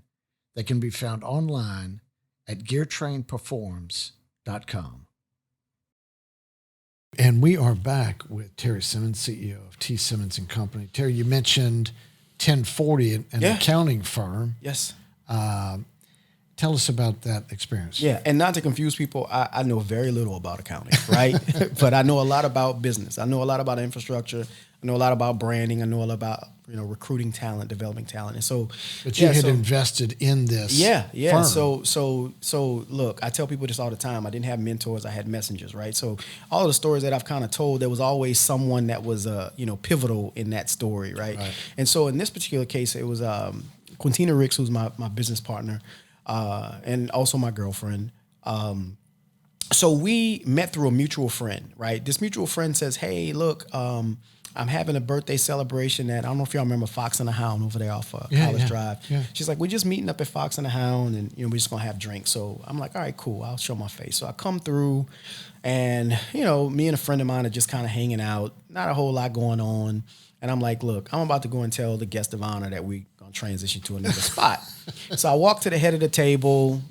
They can be found online at geartrainperforms.com. And we are back with Terry Simmons, CEO of T. Simmons and Company. Terry, you mentioned 1040, an accounting firm. Yes. Tell us about that experience. Yeah, and not to confuse people, I know very little about accounting, right? But I know a lot about business. I know a lot about infrastructure. I know a lot about branding. I know a lot about recruiting talent, developing talent. And so, but you had invested in this. Yeah. Firm. So look, I tell people this all the time. I didn't have mentors. I had messengers, right? So all of the stories that I've kind of told, there was always someone that was, pivotal in that story, right? And so in this particular case, it was Quintina Ricks, who's my business partner, and also my girlfriend. So we met through a mutual friend, right? This mutual friend says, hey, look, I'm having a birthday celebration at, I don't know if y'all remember Fox and the Hound over there off College Drive. Yeah. She's like, we're just meeting up at Fox and the Hound and, we're just going to have drinks. So I'm like, all right, cool. I'll show my face. So I come through and, me and a friend of mine are just kind of hanging out. Not a whole lot going on. And I'm like, look, I'm about to go and tell the guest of honor that we're going to transition to another spot. So I walk to the head of the table,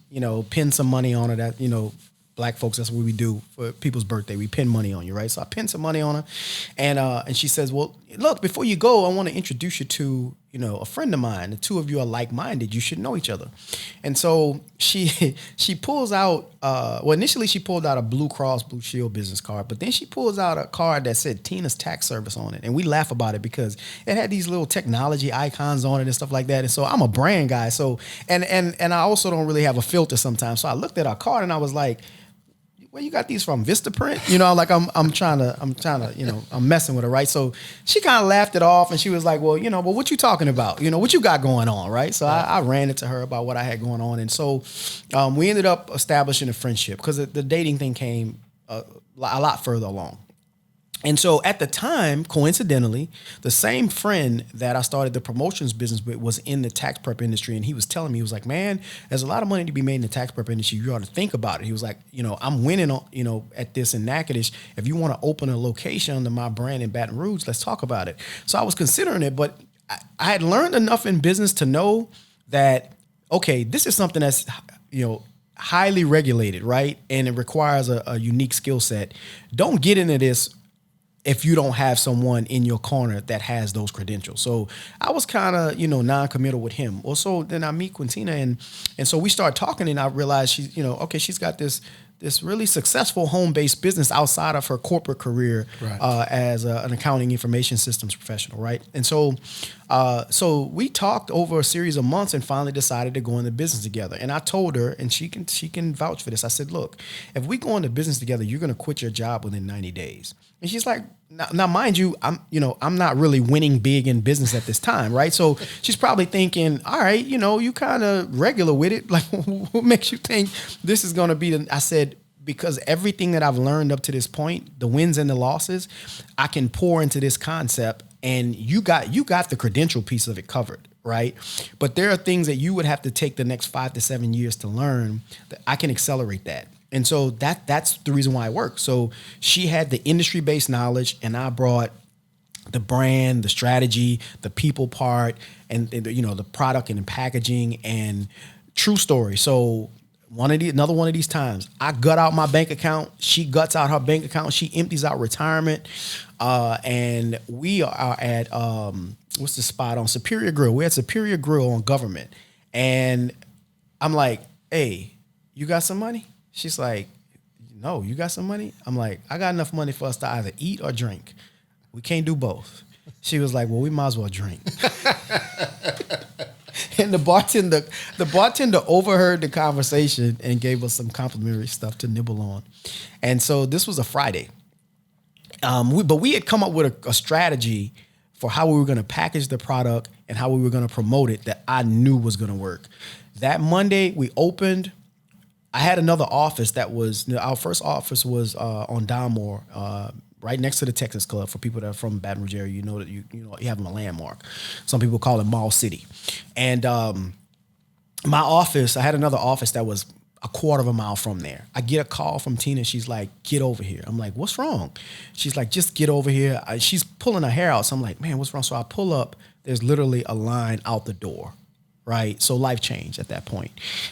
pin some money on it that, Black folks, that's what we do for people's birthday. We pin money on you, right? So I pin some money on her, and she says, "Well, look, before you go, I want to introduce you to, a friend of mine. The two of you are like-minded. You should know each other." And so she pulls out. Initially she pulled out a Blue Cross Blue Shield business card, but then she pulls out a card that said Tina's Tax Service on it, and we laugh about it because it had these little technology icons on it and stuff like that. And so I'm a brand guy, so and I also don't really have a filter sometimes. So I looked at our card and I was like, where you got these from? Vistaprint? I'm trying to, I'm messing with her, right? So she kind of laughed it off and she was like, well, but what you talking about? What you got going on, right? So I ran into her about what I had going on. And so we ended up establishing a friendship because the dating thing came a lot further along. And so at the time, coincidentally, the same friend that I started the promotions business with was in the tax prep industry. And he was telling me, he was like, man, there's a lot of money to be made in the tax prep industry. You ought to think about it. He was like, I'm winning on, at this in Natchitoches. If you want to open a location under my brand in Baton Rouge, let's talk about it. So I was considering it, but I had learned enough in business to know that, okay, this is something that's, highly regulated, right? And it requires a unique skill set. Don't get into this if you don't have someone in your corner that has those credentials. So I was kind of, non-committal with him. Well, so then I meet Quintina and so we start talking and I realized she's, she's got this really successful home-based business outside of her corporate career, right, as an accounting information systems professional, right? And so we talked over a series of months and finally decided to go into business together. And I told her, and she can vouch for this. I said, look, if we go into business together, you're going to quit your job within 90 days. And she's like, now mind you, I'm not really winning big in business at this time, right? So she's probably thinking, all right, you kind of regular with it. Like, what makes you think this is going to be I said, because everything that I've learned up to this point, the wins and the losses, I can pour into this concept, and you got the credential piece of it covered, right? But there are things that you would have to take the next 5 to 7 years to learn that I can accelerate that. And so that's the reason why it works. So she had the industry-based knowledge, and I brought the brand, the strategy, the people part, and the product and the packaging. And true story. So another one of these times, I gut out my bank account. She guts out her bank account. She empties out retirement. And we are at what's the spot on Superior Grill? We're at Superior Grill on Government. And I'm like, hey, you got some money? She's like, no, you got some money? I'm like, I got enough money for us to either eat or drink. We can't do both. She was like, well, we might as well drink. And the bartender overheard the conversation and gave us some complimentary stuff to nibble on. And so this was a Friday. But we had come up with a strategy for how we were going to package the product and how we were going to promote it that I knew was going to work. That Monday we opened. I had another office our first office was on Dalmore, right next to the Texas Club. For people that are from Baton Rouge area, that you have them a landmark. Some people call it Mall City. And my office, I had another office that was a quarter of a mile from there. I get a call from Tina. She's like, get over here. I'm like, what's wrong? She's like, just get over here. She's pulling her hair out. So I'm like, man, what's wrong? So I pull up. There's literally a line out the door. Right. So life changed at that point.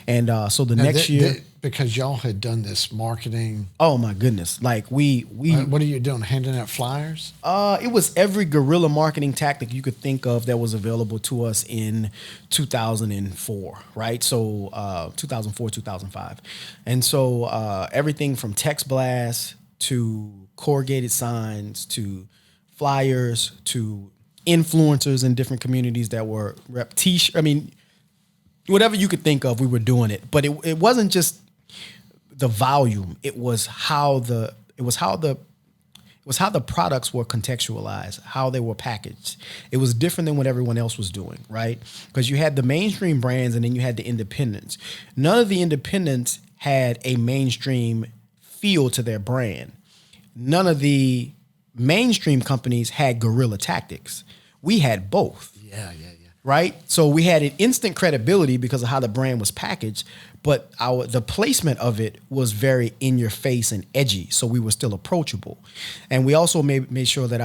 And so next year. Because y'all had done this marketing. Oh, my goodness. Like we what are you doing? Handing out flyers? It was every guerrilla marketing tactic you could think of that was available to us in 2004. Right. So 2004, 2005. And so everything from text blasts to corrugated signs to flyers to influencers in different communities that were rep t-shirt. I mean, whatever you could think of, we were doing it. But it wasn't just the volume. It was how the products were contextualized, how they were packaged. It was different than what everyone else was doing, right? Because you had the mainstream brands and then you had the independents. None of the independents had a mainstream feel to their brand. None of the mainstream companies had guerrilla tactics. We had both. Yeah. Right? So we had an instant credibility because of how the brand was packaged, but the placement of it was very in your face and edgy. So we were still approachable. And we also made sure that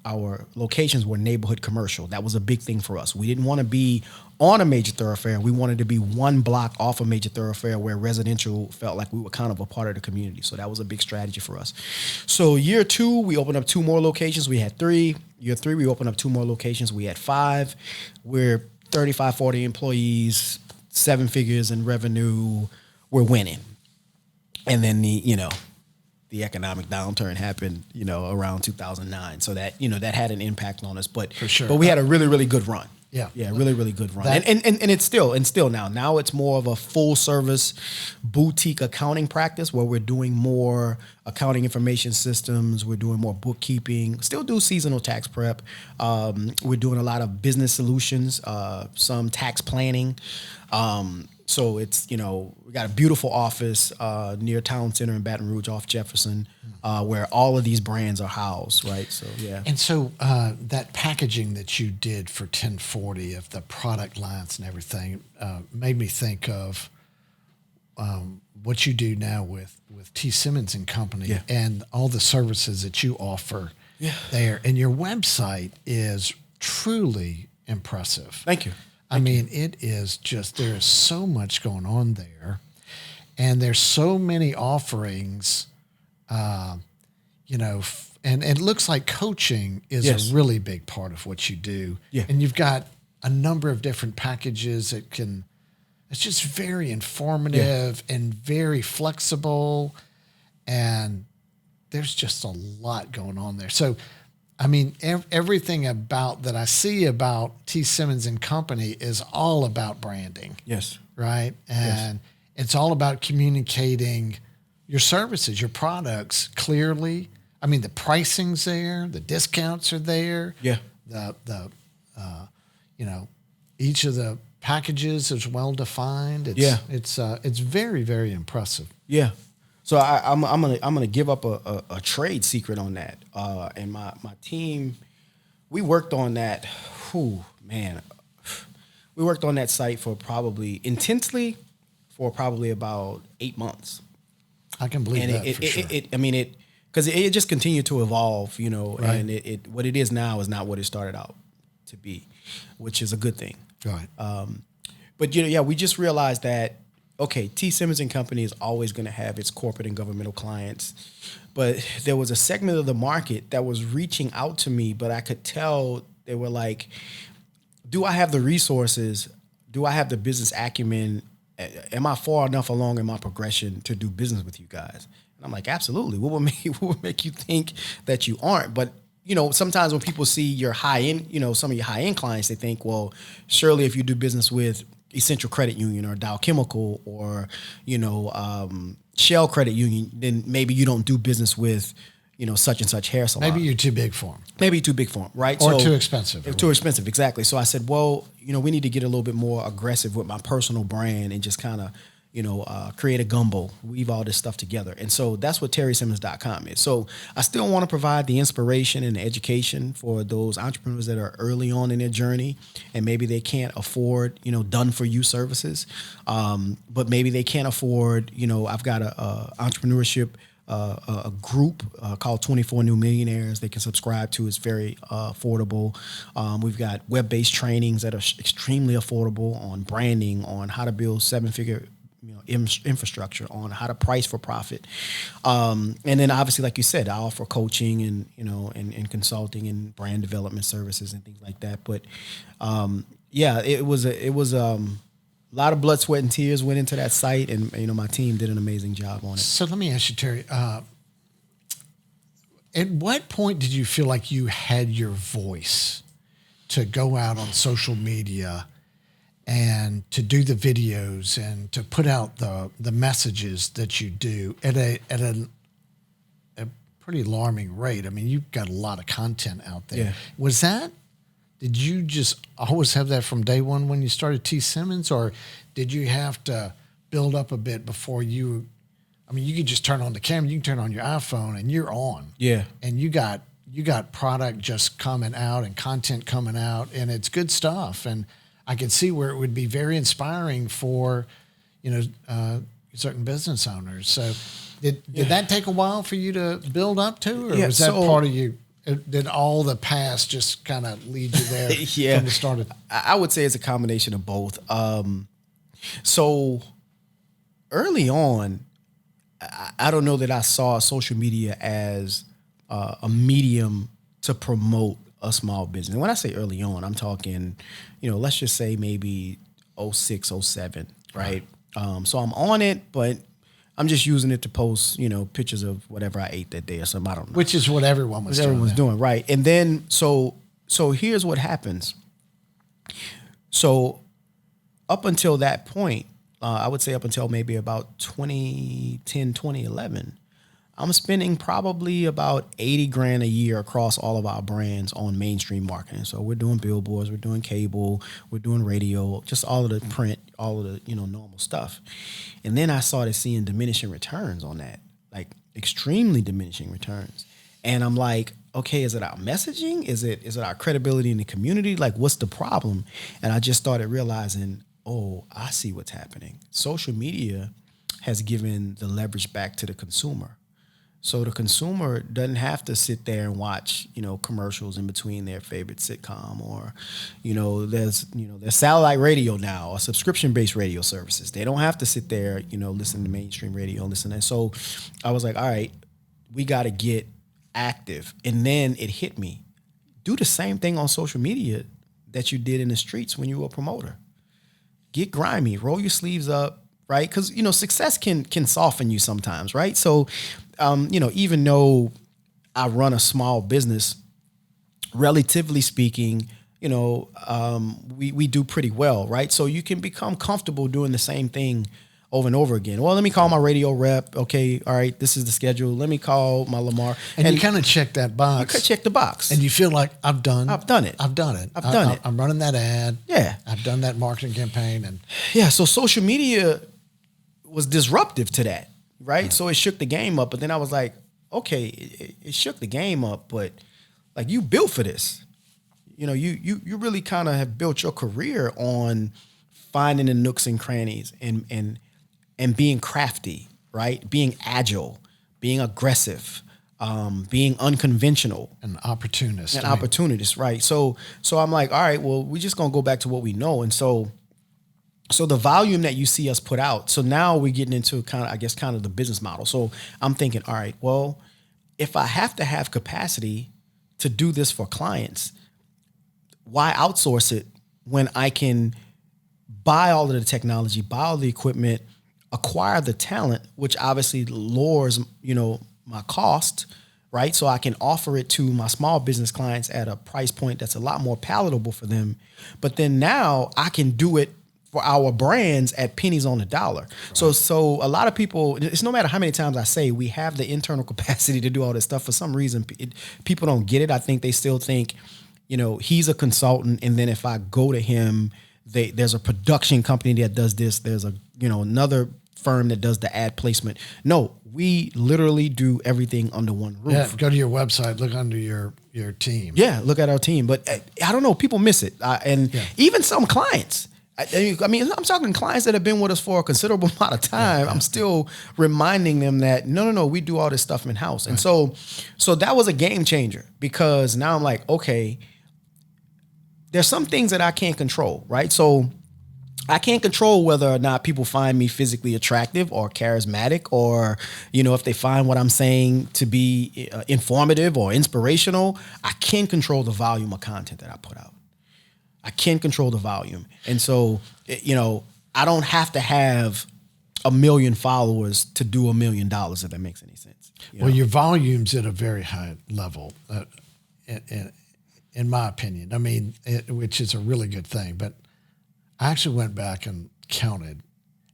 our locations were neighborhood commercial. That was a big thing for us. We didn't want to be on a major thoroughfare. We wanted to be one block off a major thoroughfare where residential felt like we were kind of a part of the community. So that was a big strategy for us. So year 2, we opened up 2 more locations. We had 3. Year 3, we opened up 2 more locations. We had 5. We're 35, 40 employees, 7 figures in revenue. We're winning. And then the economic downturn happened, around 2009. So that, that had an impact on us. But for sure. But we had a really, really good run. Yeah. Really, really good run. And it's still now. Now it's more of a full service boutique accounting practice where we're doing more accounting information systems. We're doing more bookkeeping. Still do seasonal tax prep. We're doing a lot of business solutions, some tax planning. So it's, we got a beautiful office near Town Center in Baton Rouge off Jefferson where all of these brands are housed, right? So, yeah. And so that packaging that you did for 1040 of the product lines and everything made me think of what you do now with T. Simmons and Company and all the services that you offer there. And your website is truly impressive. Thank you. I mean, it is just, there is so much going on there, and there's so many offerings, and it looks like coaching is a really big part of what you do. Yeah. And you've got a number of different packages it's just very informative and very flexible, and there's just a lot going on there. So, I mean, everything about that I see about T. Simmons and Company is all about branding. Yes. Right? And it's all about communicating your services, your products clearly. I mean, the pricing's there, the discounts are there. Yeah. Each of the packages is well defined. It's very, very impressive. Yeah. So I'm gonna give up a trade secret on that. And my team, we worked on that. We worked on that site intensely for probably about 8 months. I can believe that for sure. Because it just continued to evolve, Right. And what it is now is not what it started out to be, which is a good thing. Right. But we just realized that. Okay, T. Simmons and Company is always going to have its corporate and governmental clients, but there was a segment of the market that was reaching out to me, but I could tell they were like, do I have the resources? Do I have the business acumen? Am I far enough along in my progression to do business with you guys? And I'm like, absolutely. What would make you think that you aren't? But sometimes when people see your high-end, some of your high-end clients, they think, well, surely if you do business with Essential Credit Union or Dow Chemical or, Shell Credit Union, then maybe you don't do business with, such and such hair salon. Maybe you're too big for them. Maybe too big for them, right? Or too expensive. Too expensive, exactly. So I said, well, we need to get a little bit more aggressive with my personal brand and just kind of, create a gumbo, weave all this stuff together. And so that's what TerrySimmons.com is. So I still want to provide the inspiration and the education for those entrepreneurs that are early on in their journey and maybe they can't afford, done for you services. But maybe they can't afford, I've got a entrepreneurship a group called 24 New Millionaires they can subscribe to. It's very affordable. We've got web-based trainings that are extremely affordable on branding, on how to build 7-figure infrastructure, on how to price for profit. And then obviously, like you said, I offer coaching and, and consulting and brand development services and things like that. But it was a lot of blood, sweat, and tears went into that site, and my team did an amazing job on it. So let me ask you, Terry. At what point did you feel like you had your voice to go out on social media and to do the videos and to put out the messages that you do at a pretty alarming rate? I mean, you've got a lot of content out there. Yeah. Did you just always have that from day one when you started T Simmons, or did you have to build up a bit before you? I mean, you could just turn on the camera, you can turn on your iPhone, and you're on. Yeah. And you got product just coming out and content coming out, and it's good stuff. And I could see where it would be very inspiring for, certain business owners. So did that take a while for you to build up to, or was that part of you? Did all the past just kind of lead you there from the start of? I would say it's a combination of both. So early on, I don't know that I saw social media as a medium to promote a small business. And when I say early on, I'm talking, let's just say maybe 06, 07, right? So I'm on it, but I'm just using it to post, pictures of whatever I ate that day or something. I don't know. Which is what everyone was doing. Everyone's doing, right. And then, so here's what happens. So up until that point, I would say up until maybe about 2010, 2011, I'm spending probably about 80 grand a year across all of our brands on mainstream marketing. So we're doing billboards, we're doing cable, we're doing radio, just all of the print, all of the, normal stuff. And then I started seeing diminishing returns on that, like extremely diminishing returns. And I'm like, okay, is it our messaging? Is it our credibility in the community? Like, what's the problem? And I just started realizing, oh, I see what's happening. Social media has given the leverage back to the consumer. So the consumer doesn't have to sit there and watch, commercials in between their favorite sitcom, or, there's satellite radio now, or subscription-based radio services. They don't have to sit there, listen to mainstream radio, listen. And so I was like, all right, we got to get active. And then it hit me. Do the same thing on social media that you did in the streets when you were a promoter. Get grimy, roll your sleeves up, right? Because, success can soften you sometimes, right? So, even though I run a small business, relatively speaking, we do pretty well, right? So you can become comfortable doing the same thing over and over again. Well, let me call my radio rep. Okay, all right, this is the schedule. Let me call my Lamar. And you kind of check that box. You could check the box. And you feel like, I've done it. I've done it. I'm running that ad. Yeah. I've done that marketing campaign. And yeah, so social media was disruptive to that, right? Yeah. So it shook the game up. But then I was like, okay, it shook the game up, but like, you built for this. You really kind of have built your career on finding the nooks and crannies and being crafty, right? Being agile, being aggressive, being unconventional. An opportunist. Opportunist, right? So I'm like, all right, well, we're just going to go back to what we know. And so the volume that you see us put out, so now we're getting into kind of the business model. So I'm thinking, all right, well, if I have to have capacity to do this for clients, why outsource it when I can buy all of the technology, buy all the equipment, acquire the talent, which obviously lowers, my cost, right? So I can offer it to my small business clients at a price point that's a lot more palatable for them. But then now I can do it for our brands at pennies on the dollar. Right. So a lot of people, it's no matter how many times I say we have the internal capacity to do all this stuff, for some reason, people don't get it. I think they still think, he's a consultant, and then if I go to him, there's a production company that does this. There's another firm that does the ad placement. No, we literally do everything under one roof. Yeah, go to your website, look under your team. Yeah, look at our team. But I don't know, people miss it. Even some clients. I mean, I'm talking clients that have been with us for a considerable amount of time. Yeah. I'm still reminding them that no, we do all this stuff in-house. Right. And so that was a game changer, because now I'm like, okay, there's some things that I can't control, right? So I can't control whether or not people find me physically attractive or charismatic, or, if they find what I'm saying to be informative or inspirational. I can control the volume of content that I put out. I can control the volume. And so, I don't have to have 1 million followers to do $1 million, if that makes any sense. Well, your volume's at a very high level, in my opinion. I mean, which is a really good thing. But I actually went back and counted.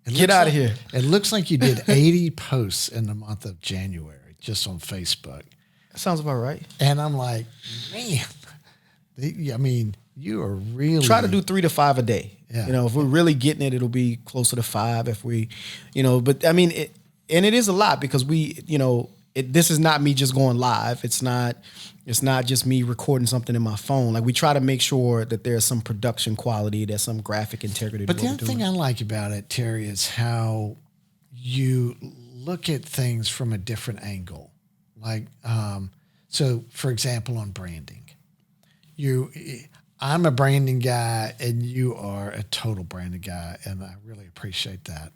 Get out of here. It looks like you did 80 posts in the month of January just on Facebook. That sounds about right. And I'm like, man, I mean, you are really... Try to do 3 to 5 a day. Yeah. You know, if we're really getting it, it'll be closer to 5 if we, you know, but I mean, it is a lot because we, you know, this is not me just going live. It's not just me recording something in my phone. Like we try to make sure that there's some production quality, there's some graphic integrity. But the other thing I like about it, Terry, is how you look at things from a different angle. Like, so for example, on branding, I'm a branding guy and you are a total branding guy. And I really appreciate that.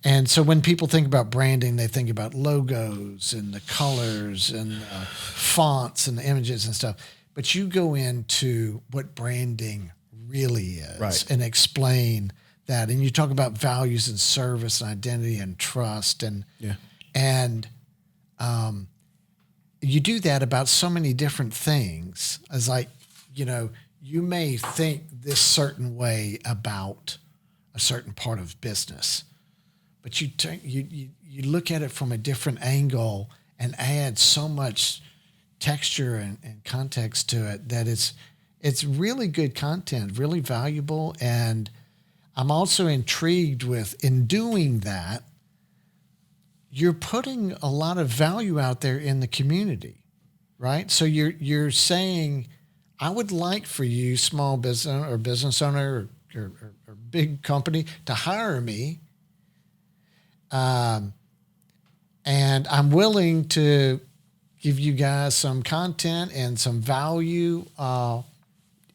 And so when people think about branding, they think about logos and the colors and the fonts and the images and stuff. But you go into what branding really is, right, and explain that. And you talk about values and service and identity and trust. And you do that about so many different things. As like, you know, you may think this certain way about a certain part of business, but you look at it from a different angle and add so much texture and context to it that it's really good content, really valuable. And I'm also intrigued with, in doing that, you're putting a lot of value out there in the community, right? So you're saying, I would like for you, small business or business owner or big company, to hire me. And I'm willing to give you guys some content and some value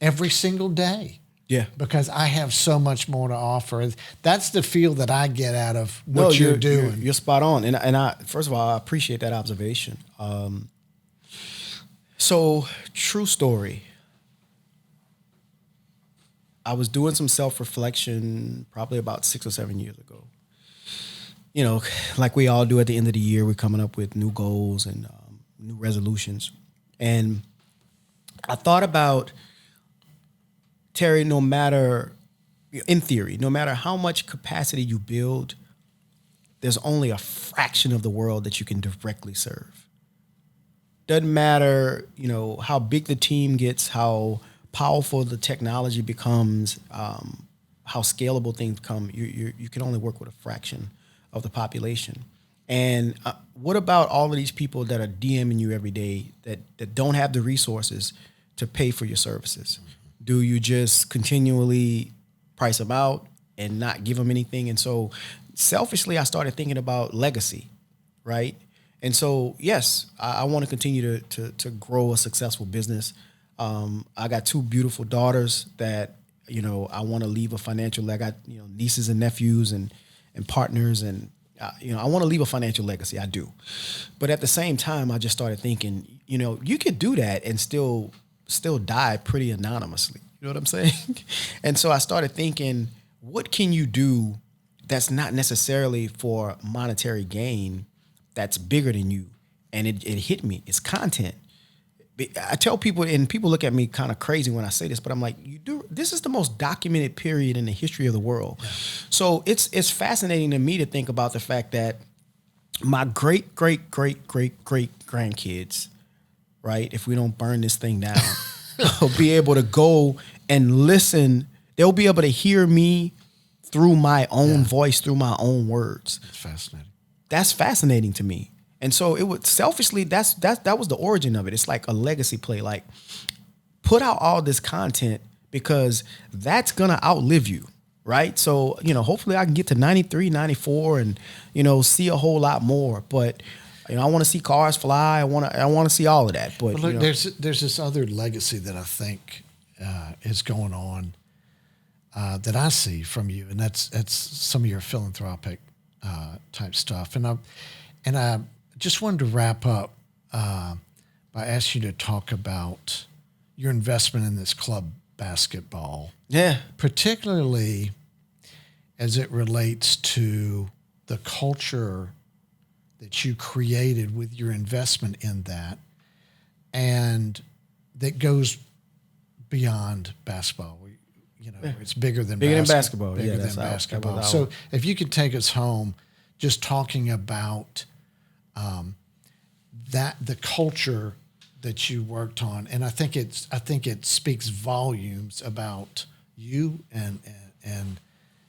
every single day. Yeah. Because I have so much more to offer. That's the feel that I get out of what you're doing. You're spot on. And I first of all, I appreciate that observation. So true story. I was doing some self-reflection probably about 6 or 7 years ago. You know, like we all do at the end of the year, we're coming up with new goals and new resolutions. And I thought about, Terry, no matter, in theory, no matter how much capacity you build, there's only a fraction of the world that you can directly serve. Doesn't matter, you know, how big the team gets, how powerful the technology becomes, how scalable things become. You can only work with a fraction of the population. And what about all of these people that are DMing you every day that don't have the resources to pay for your services? Do you just continually price them out and not give them anything? And so selfishly, I started thinking about legacy, right? And so, yes, I want to continue to grow a successful business. I got 2 beautiful daughters that, you know, I want to leave a financial, I got, you know, nieces and nephews and partners, and you know, I want to leave a financial legacy. I do. But at the same time, I just started thinking, you know, you could do that and still die pretty anonymously. You know what I'm saying? And so I started thinking, what can you do that's not necessarily for monetary gain, that's bigger than you? And it hit me. It's content. I tell people, and people look at me kind of crazy when I say this, but I'm like, this is the most documented period in the history of the world. Yeah. So it's fascinating to me to think about the fact that my great grandkids, right, if we don't burn this thing down, will be able to go and listen. They'll be able to hear me through my own voice, through my own words. That's fascinating. That's fascinating to me. And so it would selfishly, that was the origin of it. It's like a legacy play. Like, put out all this content because that's going to outlive you, right? So, you know, hopefully I can get to 93, 94 and, you know, see a whole lot more. But, you know, I want to see cars fly. I want to see all of that. But look, you know, there's this other legacy that I think is going on that I see from you, and that's some of your philanthropic type stuff. And I just wanted to wrap up by asking you to talk about your investment in this club basketball. Yeah. Particularly as it relates to the culture that you created with your investment in that, and that goes beyond basketball. It's bigger than basketball. Bigger than basketball. So if you could take us home, just talking about the culture that you worked on, and I think it speaks volumes about you and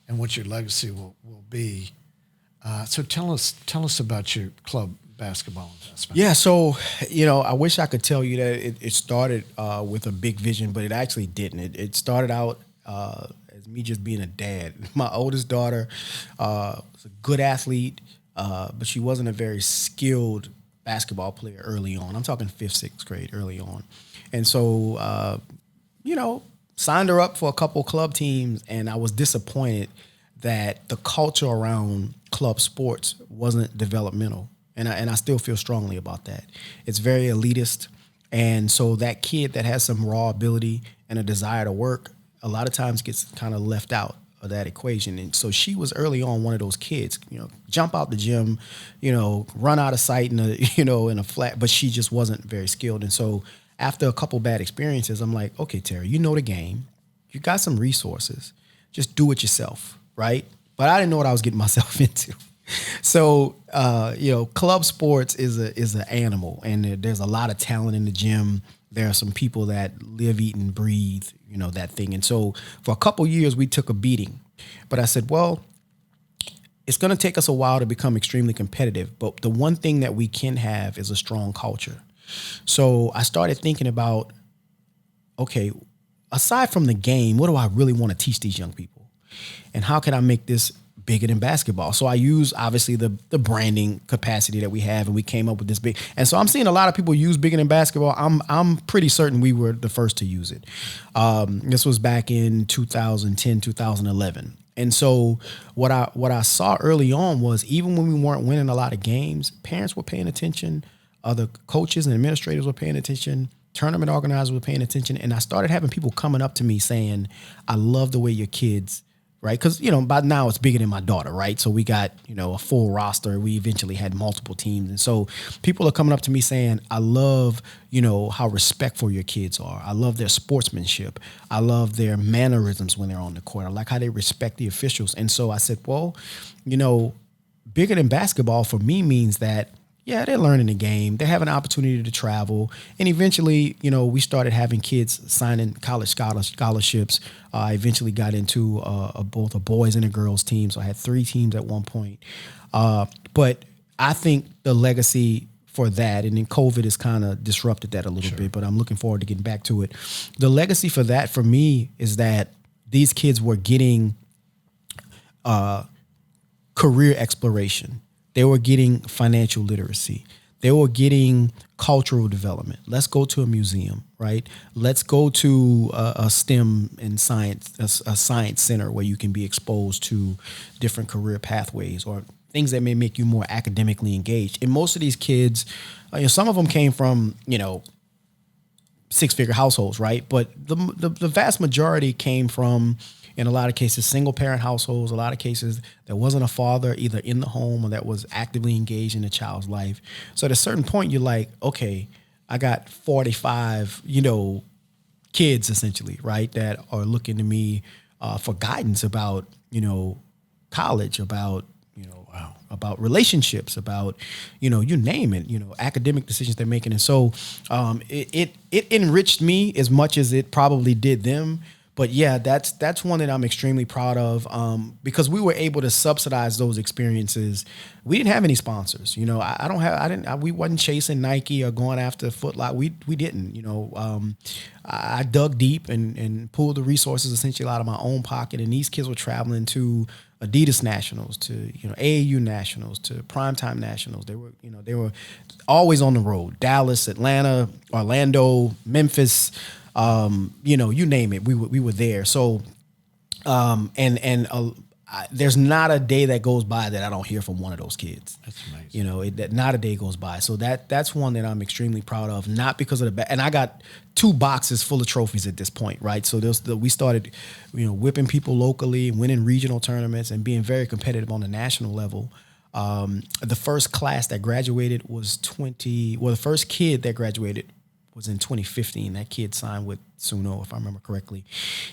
what your legacy will be. So tell us about your club basketball investment. Yeah, so I wish I could tell you that it started with a big vision, but it actually didn't. It started out as me just being a dad. My oldest daughter was a good athlete, but she wasn't a very skilled basketball player early on. I'm talking 5th, 6th grade early on. And so, signed her up for a couple club teams, and I was disappointed that the culture around club sports wasn't developmental. And I still feel strongly about that. It's very elitist. And so that kid that has some raw ability and a desire to work, a lot of times gets kind of left out of that equation. And so she was early on one of those kids, jump out the gym, run out of sight in a flat, but she just wasn't very skilled. And so after a couple bad experiences, I'm like, okay, Terry, you know the game. You got some resources. Just do it yourself, right? But I didn't know what I was getting myself into. So, club sports is an animal, and there's a lot of talent in the gym. There are some people that live, eat, and breathe, that thing. And so for a couple years, we took a beating. But I said, well, it's going to take us a while to become extremely competitive. But the one thing that we can have is a strong culture. So I started thinking about, okay, aside from the game, what do I really want to teach these young people? And how can I make this bigger than basketball? So I use obviously the branding capacity that we have, and we came up with this big. And so I'm seeing a lot of people use bigger than basketball. I'm pretty certain we were the first to use it. This was back in 2010, 2011. And so what I saw early on was, even when we weren't winning a lot of games, parents were paying attention, other coaches and administrators were paying attention, tournament organizers were paying attention, and I started having people coming up to me saying, I love the way your kids, right? Because, by now it's bigger than my daughter, right? So we got, a full roster. We eventually had multiple teams. And so people are coming up to me saying, I love, how respectful your kids are. I love their sportsmanship. I love their mannerisms when they're on the court. I like how they respect the officials. And so I said, well, bigger than basketball for me means that, yeah, they're learning the game. They have an opportunity to travel. And eventually, we started having kids signing college scholarships. I eventually got into both a boys and a girls team. So I had 3 teams at one point. But I think the legacy for that, and then COVID has kind of disrupted that a little bit, but I'm looking forward to getting back to it. The legacy for that for me is that these kids were getting career exploration. They were getting financial literacy. They were getting cultural development. Let's go to a museum, right? Let's go to a STEM and science, a science center where you can be exposed to different career pathways or things that may make you more academically engaged. And most of these kids, some of them came from, 6-figure households, right? But the vast majority came from, in a lot of cases, single parent households. A lot of cases, there wasn't a father either in the home or that was actively engaged in the child's life. So at a certain point, you're like, okay, I got 45, kids essentially, right, that are looking to me for guidance about, college, about, about relationships, about, you name it, academic decisions they're making. And so it enriched me as much as it probably did them. But yeah, that's one that I'm extremely proud of because we were able to subsidize those experiences. We didn't have any sponsors, we wasn't chasing Nike or going after Foot Locker. We didn't, I dug deep and pulled the resources essentially out of my own pocket. And these kids were traveling to Adidas Nationals, to AAU Nationals, to Primetime Nationals. They were always on the road. Dallas, Atlanta, Orlando, Memphis. You name it, we were there. So, and there's not a day that goes by that I don't hear from one of those kids. That's amazing. You know, not a day goes by. So that's one that I'm extremely proud of, not because of and I got 2 boxes full of trophies at this point, right? So we started, whipping people locally, winning regional tournaments, and being very competitive on the national level. The first class that graduated was the first kid that graduated was in 2015. That kid signed with Suno, if I remember correctly.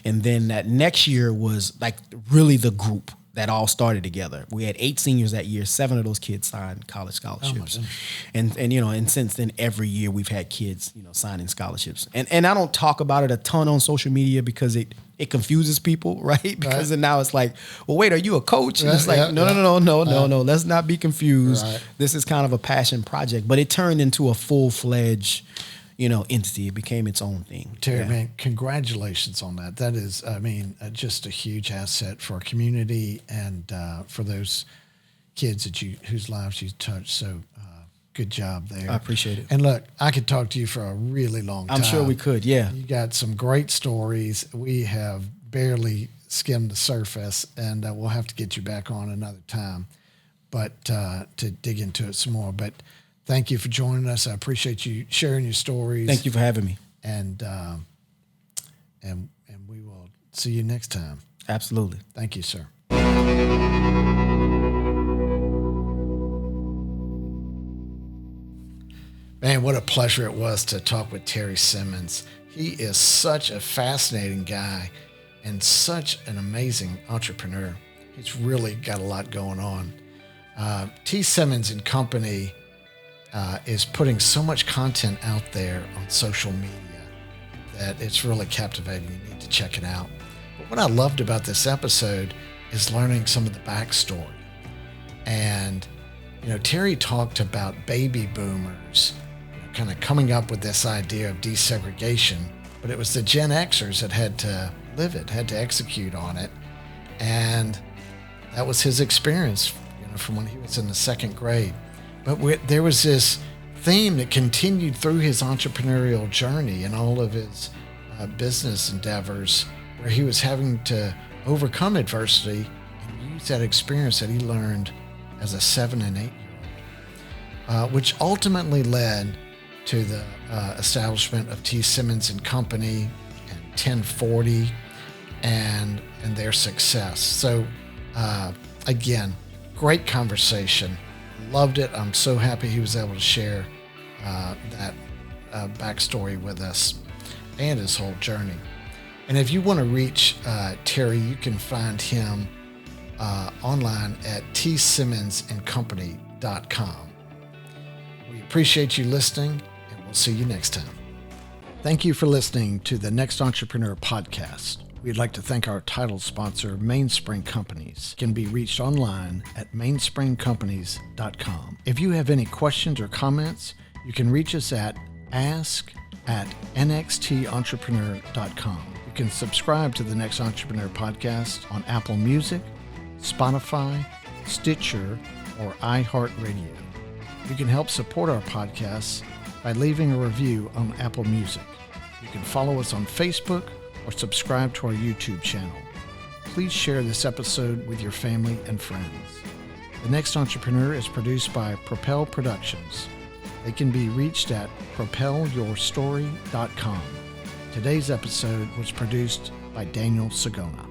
And then that next year was like really the group that all started together. We had 8 seniors that year. 7 of those kids signed college scholarships. And since then, every year we've had kids, signing scholarships. And I don't talk about it a ton on social media because it confuses people, right? Because then now it's like, well, wait, are you a coach? And it's like, no. Let's not be confused. Right. This is kind of a passion project, but it turned into a full-fledged entity. It became its own thing. Terry, man, congratulations on that. That is, just a huge asset for our community and for those kids whose lives you touched. So good job there. I appreciate it. And look, I could talk to you for a really long time. I'm sure we could, yeah. You got some great stories. We have barely skimmed the surface, and we'll have to get you back on another time, but to dig into it some more. But thank you for joining us. I appreciate you sharing your stories. Thank you for having me. And we will see you next time. Absolutely. Thank you, sir. Man, what a pleasure it was to talk with Terry Simmons. He is such a fascinating guy and such an amazing entrepreneur. He's really got a lot going on. T. Simmons and Company is putting so much content out there on social media that it's really captivating. You need to check it out. But what I loved about this episode is learning some of the backstory. And, Terry talked about baby boomers kind of coming up with this idea of desegregation, but it was the Gen Xers that had to live it, had to execute on it. And that was his experience, from when he was in the 2nd grade. But there was this theme that continued through his entrepreneurial journey and all of his business endeavors, where he was having to overcome adversity and use that experience that he learned as a 7 and 8-year-old, which ultimately led to the establishment of T. Simmons and Company and 1040 and their success. So again, great conversation. Loved it. I'm so happy he was able to share that backstory with us and his whole journey. And if you want to reach Terry, you can find him online at tsimmonsandcompany.com. We appreciate you listening, and we'll see you next time. Thank you for listening to the Next Entrepreneur podcast. We'd like to thank our title sponsor, Mainspring Companies. It can be reached online at mainspringcompanies.com. If you have any questions or comments, you can reach us at ask@nxtentrepreneur.com. You can subscribe to the Next Entrepreneur podcast on Apple Music, Spotify, Stitcher, or iHeartRadio. You can help support our podcasts by leaving a review on Apple Music. You can follow us on Facebook or subscribe to our YouTube channel. Please share this episode with your family and friends. The Next Entrepreneur is produced by Propel Productions. They can be reached at propelyourstory.com. Today's episode was produced by Daniel Sagona.